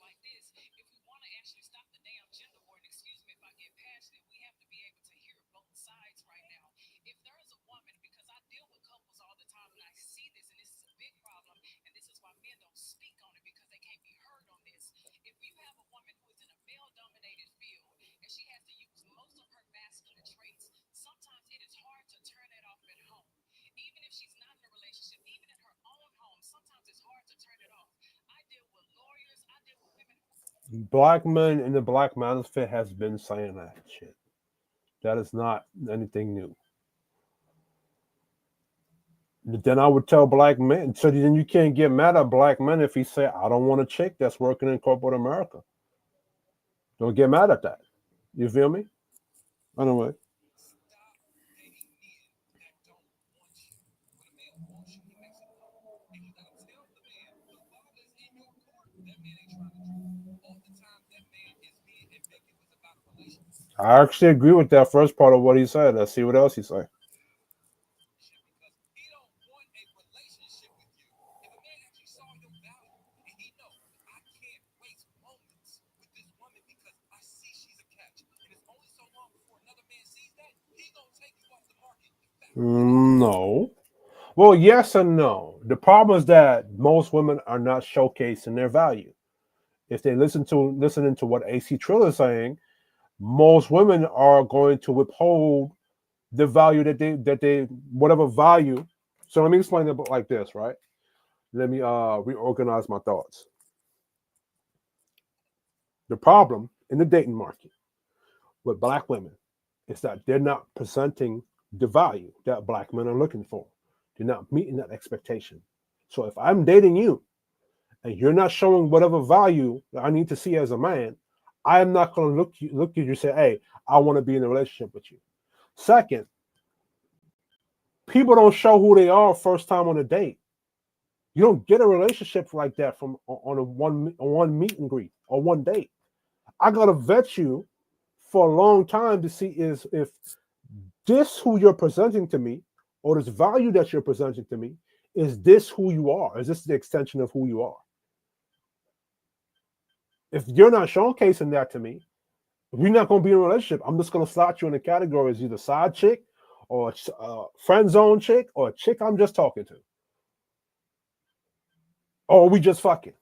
like this, if we want to actually stop the damn gender war, and excuse me if I get passionate, we have to be able to hear both sides right now. If there is a woman, because I deal with couples all the time and I see this, and this is a big problem, and this is why men don't speak on it because they can't be heard on this. If you have a woman who is in a male dominated field and she has to use most of her masculine traits, sometimes it is hard to turn that off at home. Even if she's not in a relationship, even in her own home, sometimes it's hard to turn it off. I deal with lawyers, I deal with women. black men in the black manosphere has been saying that shit. That is not anything new. Then I would tell black men. So then you can't get mad at black men if he say, "I don't want a chick that's working in corporate America." Don't get mad at that. You feel me? Anyway, Stop dating men that don't want you. When a man wants you, he makes it known. And you gotta tell the man, the ball is in your court. That man ain't trying to dribble. Oftentimes that man is being ambiguous about a relationship I actually agree with that first part of what he said. Let's see what else he say. because he don't want a relationship with you. If a man actually saw your value and he know I can't waste moments with this woman because I see she's a catch, and it's only so long before another man sees that, he gonna take you off the market. No. Well, yes and no. The problem is that most women are not showcasing their value. If they listening to what AC Trill is saying, most women are going to withhold the value that they whatever value. So let me explain it like this, right? Let me reorganize my thoughts. The problem in the dating market with black women is that they're not presenting the value that black men are looking for. They're not meeting that expectation. So if I'm dating you and you're not showing whatever value that I need to see as a man, I am not going to look at you and say, "Hey, I want to be in a relationship with you." Second, people don't show who they are first time on a date. You don't get a relationship like that from on a one meet and greet or one date. I gotta vet you for a long time to see is if this who you're presenting to me or this value that you're presenting to me, is this who you are? Is this the extension of who you are? If you're not showcasing that to me, we're not going to be in a relationship. I'm just going to slot you in the category as either side chick or friend zone chick or a chick I'm just talking to. Or we just fucking.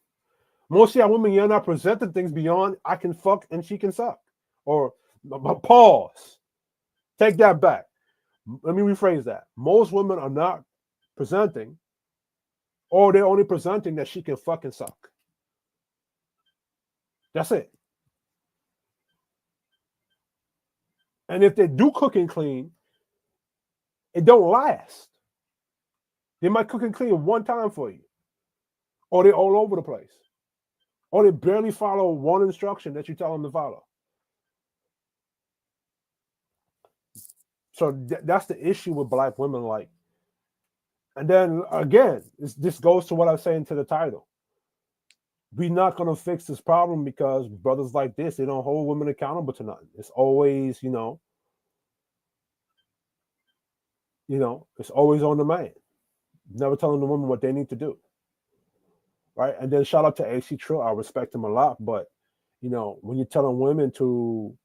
Most of y'all women, you're not presenting things beyond I can fuck and she can suck. Or pause. Take that back. Let me rephrase that. Most women are not presenting, or they're only presenting that she can fucking suck. That's it. And if they do cook and clean, it don't last. They might cook and clean one time for you, or they're all over the place, or they barely follow one instruction that you tell them to follow. So that's the issue with black women. Like, and then again, this goes to what I was saying to the title. We're not gonna fix this problem because brothers like this, they don't hold women accountable to nothing. It's always, it's always on the man. Never telling the women what they need to do. Right. And then shout out to AC Trill. I respect him a lot. But, when you're telling women to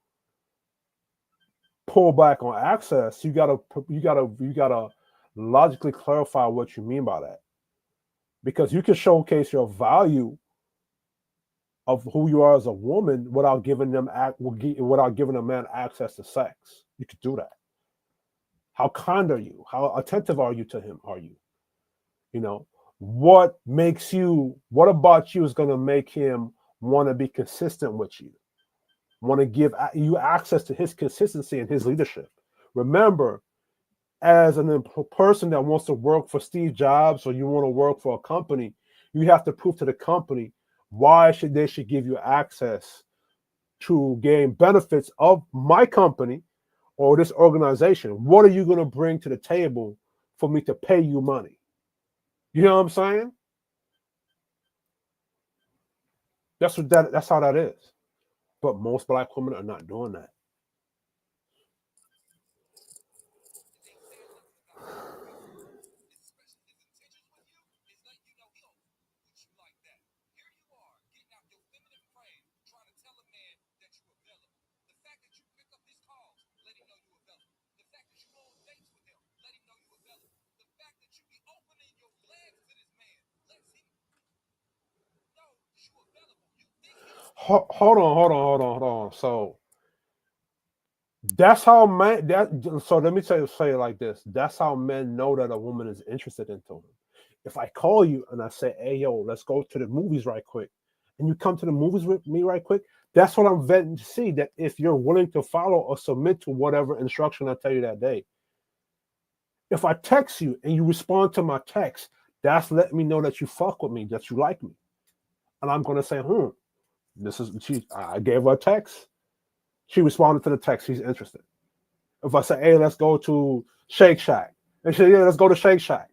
pull back on access, you gotta logically clarify what you mean by that. Because you can showcase your value of who you are as a woman without giving a man access to sex. You could do that. How kind are you? How attentive are you to him? Are you? What about you is going to make him want to be consistent with you, want to give you access to his consistency and his leadership. Remember, as a person that wants to work for Steve Jobs or you want to work for a company, you have to prove to the company why they should give you access to gain benefits of my company or this organization. What are you going to bring to the table for me to pay you money? You know what I'm saying? That's how that is. But most black women are not doing that. If they said something about you previously, especially his intentions with you, is letting you know he don't with you like that. Here you are, getting out your feminine frame, trying to tell a man that you're available. The fact that you pick up his calls, let him know you're available. The fact that you go on dates with him, let him know you're available. The fact that you be opening your legs to this man, lets him know you're available. You think he's Hold on. So that's how men. So let me say it like this. That's how men know that a woman is interested into him. If I call you and I say, "Hey, yo, let's go to the movies right quick," and you come to the movies with me right quick, that's what I'm vetting to see that if you're willing to follow or submit to whatever instruction I tell you that day. If I text you and you respond to my text, that's letting me know that you fuck with me, that you like me, and I'm gonna say, this is she. I gave her a text. She responded to the text. She's interested. If I say, "Hey, let's go to Shake Shack," and she said, "Yeah, let's go to Shake Shack,"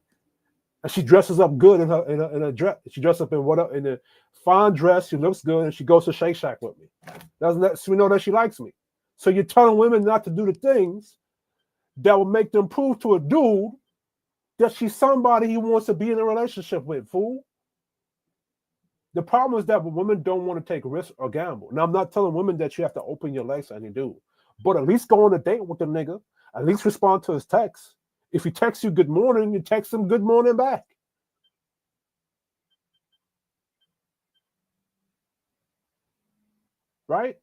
and she dresses up good in a dress. She dresses up in a fine dress. She looks good, and she goes to Shake Shack with me. Doesn't that so we know that she likes me? So you're telling women not to do the things that will make them prove to a dude that she's somebody he wants to be in a relationship with. Fool. The problem is that women don't want to take risks or gamble. Now, I'm not telling women that you have to open your legs to any dude, but at least go on a date with the nigga. At least respond to his text. If he texts you good morning, you text him good morning back. Right?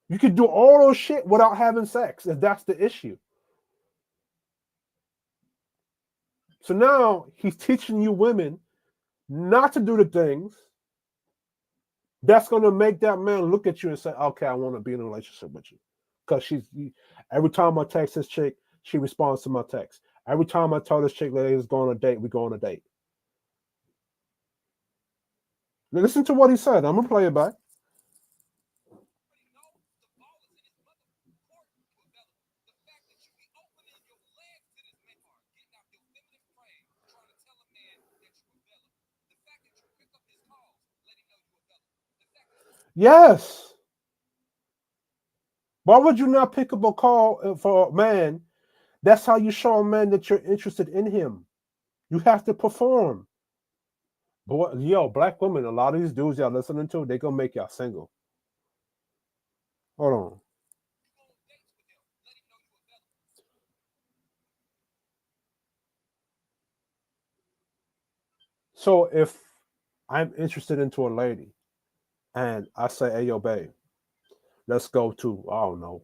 You can do all those shit without having sex if that's the issue. So now he's teaching you women not to do the things that's going to make that man look at you and say, "Okay, I want to be in a relationship with you." Because every time I text this chick, she responds to my text. Every time I tell this chick that let's go on a date, we go on a date. Listen to what he said. I'm gonna play it back. already know the ball is in his mother court to develop. The fact that you be opening your legs to this man or getting out your feminine frame, trying to tell a man that you available. The fact that you pick up his calls, let him know you available. The fact that you Yes. Why would you not pick up a call for a man? That's how you show a man that you're interested in him. You have to perform. Boy, yo, black women, a lot of these dudes y'all listening to, they gonna make y'all single. Hold on. go on dates with him, let him know you available. So if I'm interested into a lady and I say, hey yo, babe, let's go to, I don't know,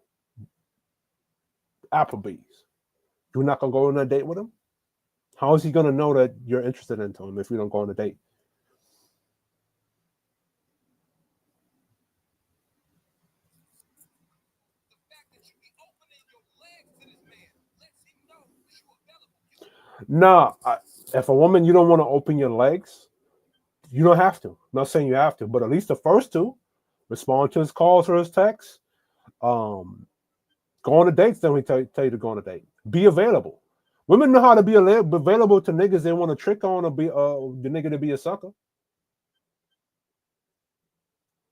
Applebee's. You're not gonna go on a date with him? How is he gonna know that you're interested into him if you don't go on a date? The fact that you be opening your legs to this man lets him know that you available. You Nah, if a woman you don't want to open your legs, you don't have to. I'm not saying you have to, but at least the first two, respond to his calls or his texts. Um, Go on a date. Then we tell you to go on a date. Be available. Women know how to be available to niggas they want to trick on or be the nigga to be a sucker.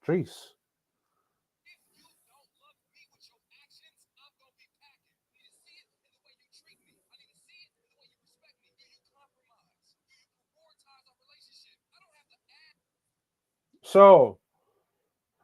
Jeez. if you don't love me with your actions, I'm gonna be packing. I need to see it in the way you treat me. I need to see it in the way you respect me. Do you compromise? Do you prioritize our relationship? I don't have to ask So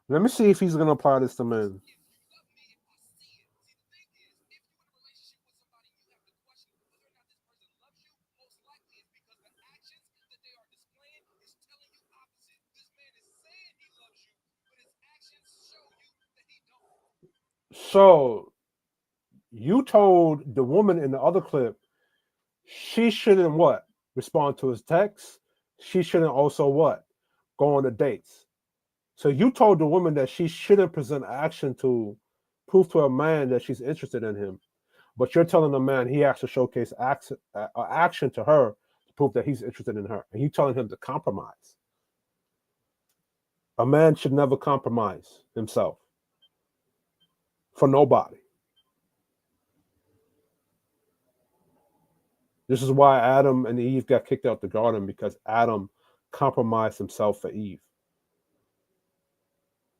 let me see if he's gonna apply this to men. if you love me if I see it. See, the thing is, if you're in a relationship with somebody, you have to question whether or not this person loves you. Most likely it's because the actions that they are displaying is telling you opposite. This man is saying he loves you, but his actions show you that he don't. So you told the woman in the other clip she shouldn't what respond to his texts. She shouldn't also what go on the dates. So you told the woman that she shouldn't present action to prove to a man that she's interested in him. But you're telling the man he has to showcase action to her to prove that he's interested in her. And you telling him to compromise. A man should never compromise himself for nobody. This is why Adam and Eve got kicked out the garden because Adam compromised himself for Eve.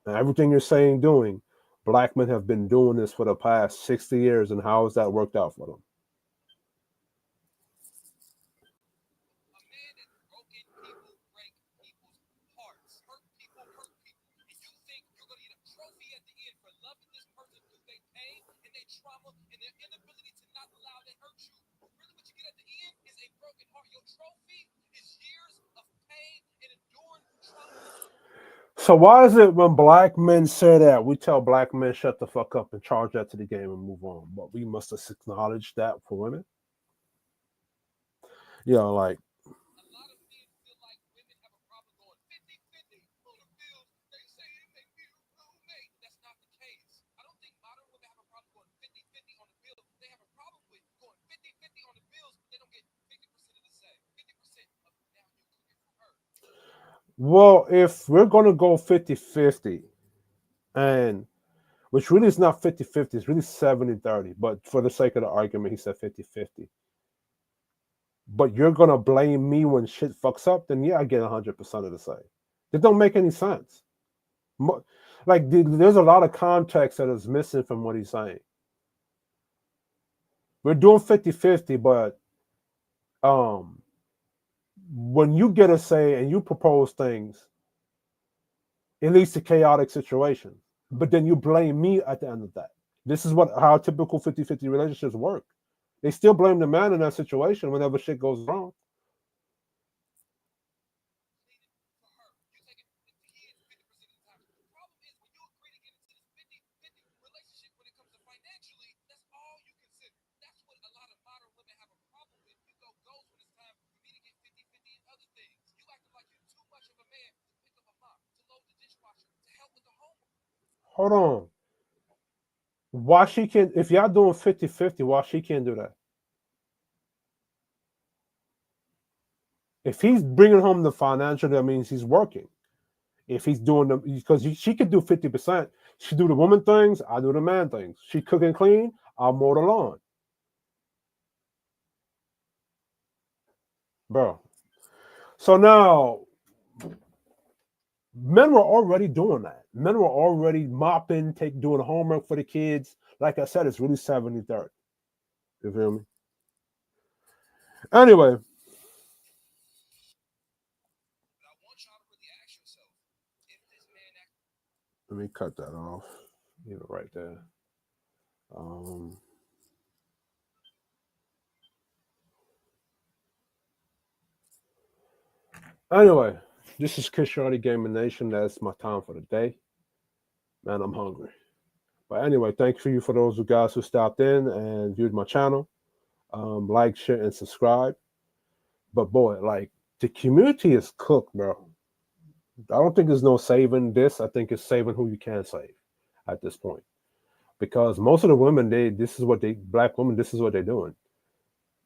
And everything you're saying doing, black men have been doing this for the past 60 years. And how has that worked out for them? A man that's broken people break people's hearts. Hurt people. And you think you're gonna get a trophy at the end for loving this person through their pain and their trauma and their inability to not allow that hurt you. But really what you get at the end is a broken heart. Your trophy is years of pain and enduring trauma. So why is it when black men say that we tell black men shut the fuck up and charge that to the game and move on, but we must acknowledge that for women? You know, like A lot of men feel like women have a problem going 50-50 on the bills. They say they make me a roommate. That's not the case. I don't think modern women have a problem going 50-50 on the bills. They have a problem with going 50-50 on the bills, but they don't get 50% of the say. 50% of now you cooking for her. well, if we're gonna go 50-50, and which really is not 50-50, it's really 70-30, but for the sake of the argument, he said 50-50. But you're gonna blame me when shit fucks up, then yeah, I get 100% of the say. It don't make any sense. Like there's a lot of context that is missing from what he's saying. We're doing 50-50, but um when you get a say and you propose things, it leads to chaotic situations. But then you blame me at the end of that. This is what how typical 50-50 relationships work. They still blame the man in that situation whenever shit goes wrong. Cleaning for her. You take it the kids 50% of the time. The problem is when you agree to get into this 50-50 relationship when it comes to financially, that's all you consider. That's what a lot of modern women have a problem with. You go ghost when it's time for me to get 50-50 in other things. You acting like you're too much of a man to pick up a mop, to load the dishwasher, to help with the homework. Hold on. Why she can't? If y'all doing 50-50, why she can't do that? If he's bringing home the financial, that means he's working. If he's doing them, because she could do 50%. She do the woman things, I do the man things. She cook and clean, I'll mow the lawn, bro. So now men were already doing that. Men were already mopping, doing homework for the kids. Like I said, it's really 70-30. You feel me? Anyway, But I want y'all to really ask yourself, if this man act let me cut that off. You know, right there. Um, anyway, this is Kiss Shorty Gaming Nation. That's my time for the day. Man, I'm hungry. But anyway, thank you for those guys who stopped in and viewed my channel. Like, share, and subscribe. But boy, like the community is cooked, bro. I don't think there's no saving this. I think it's saving who you can save at this point. Because most of the women, black women, this is what they're doing.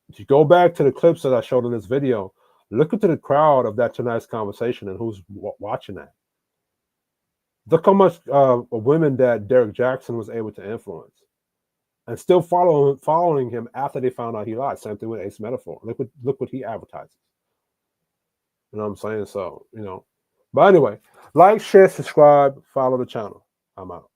If you go back to the clips that I showed in this video, look into the crowd of that tonight's conversation and who's watching that. Look how much women that Derek Jackson was able to influence, and still following him after they found out he lied. Same thing with Ace Metaphor. Look what he advertises. You know what I'm saying? So, you know. But anyway, like, share, subscribe, follow the channel. I'm out.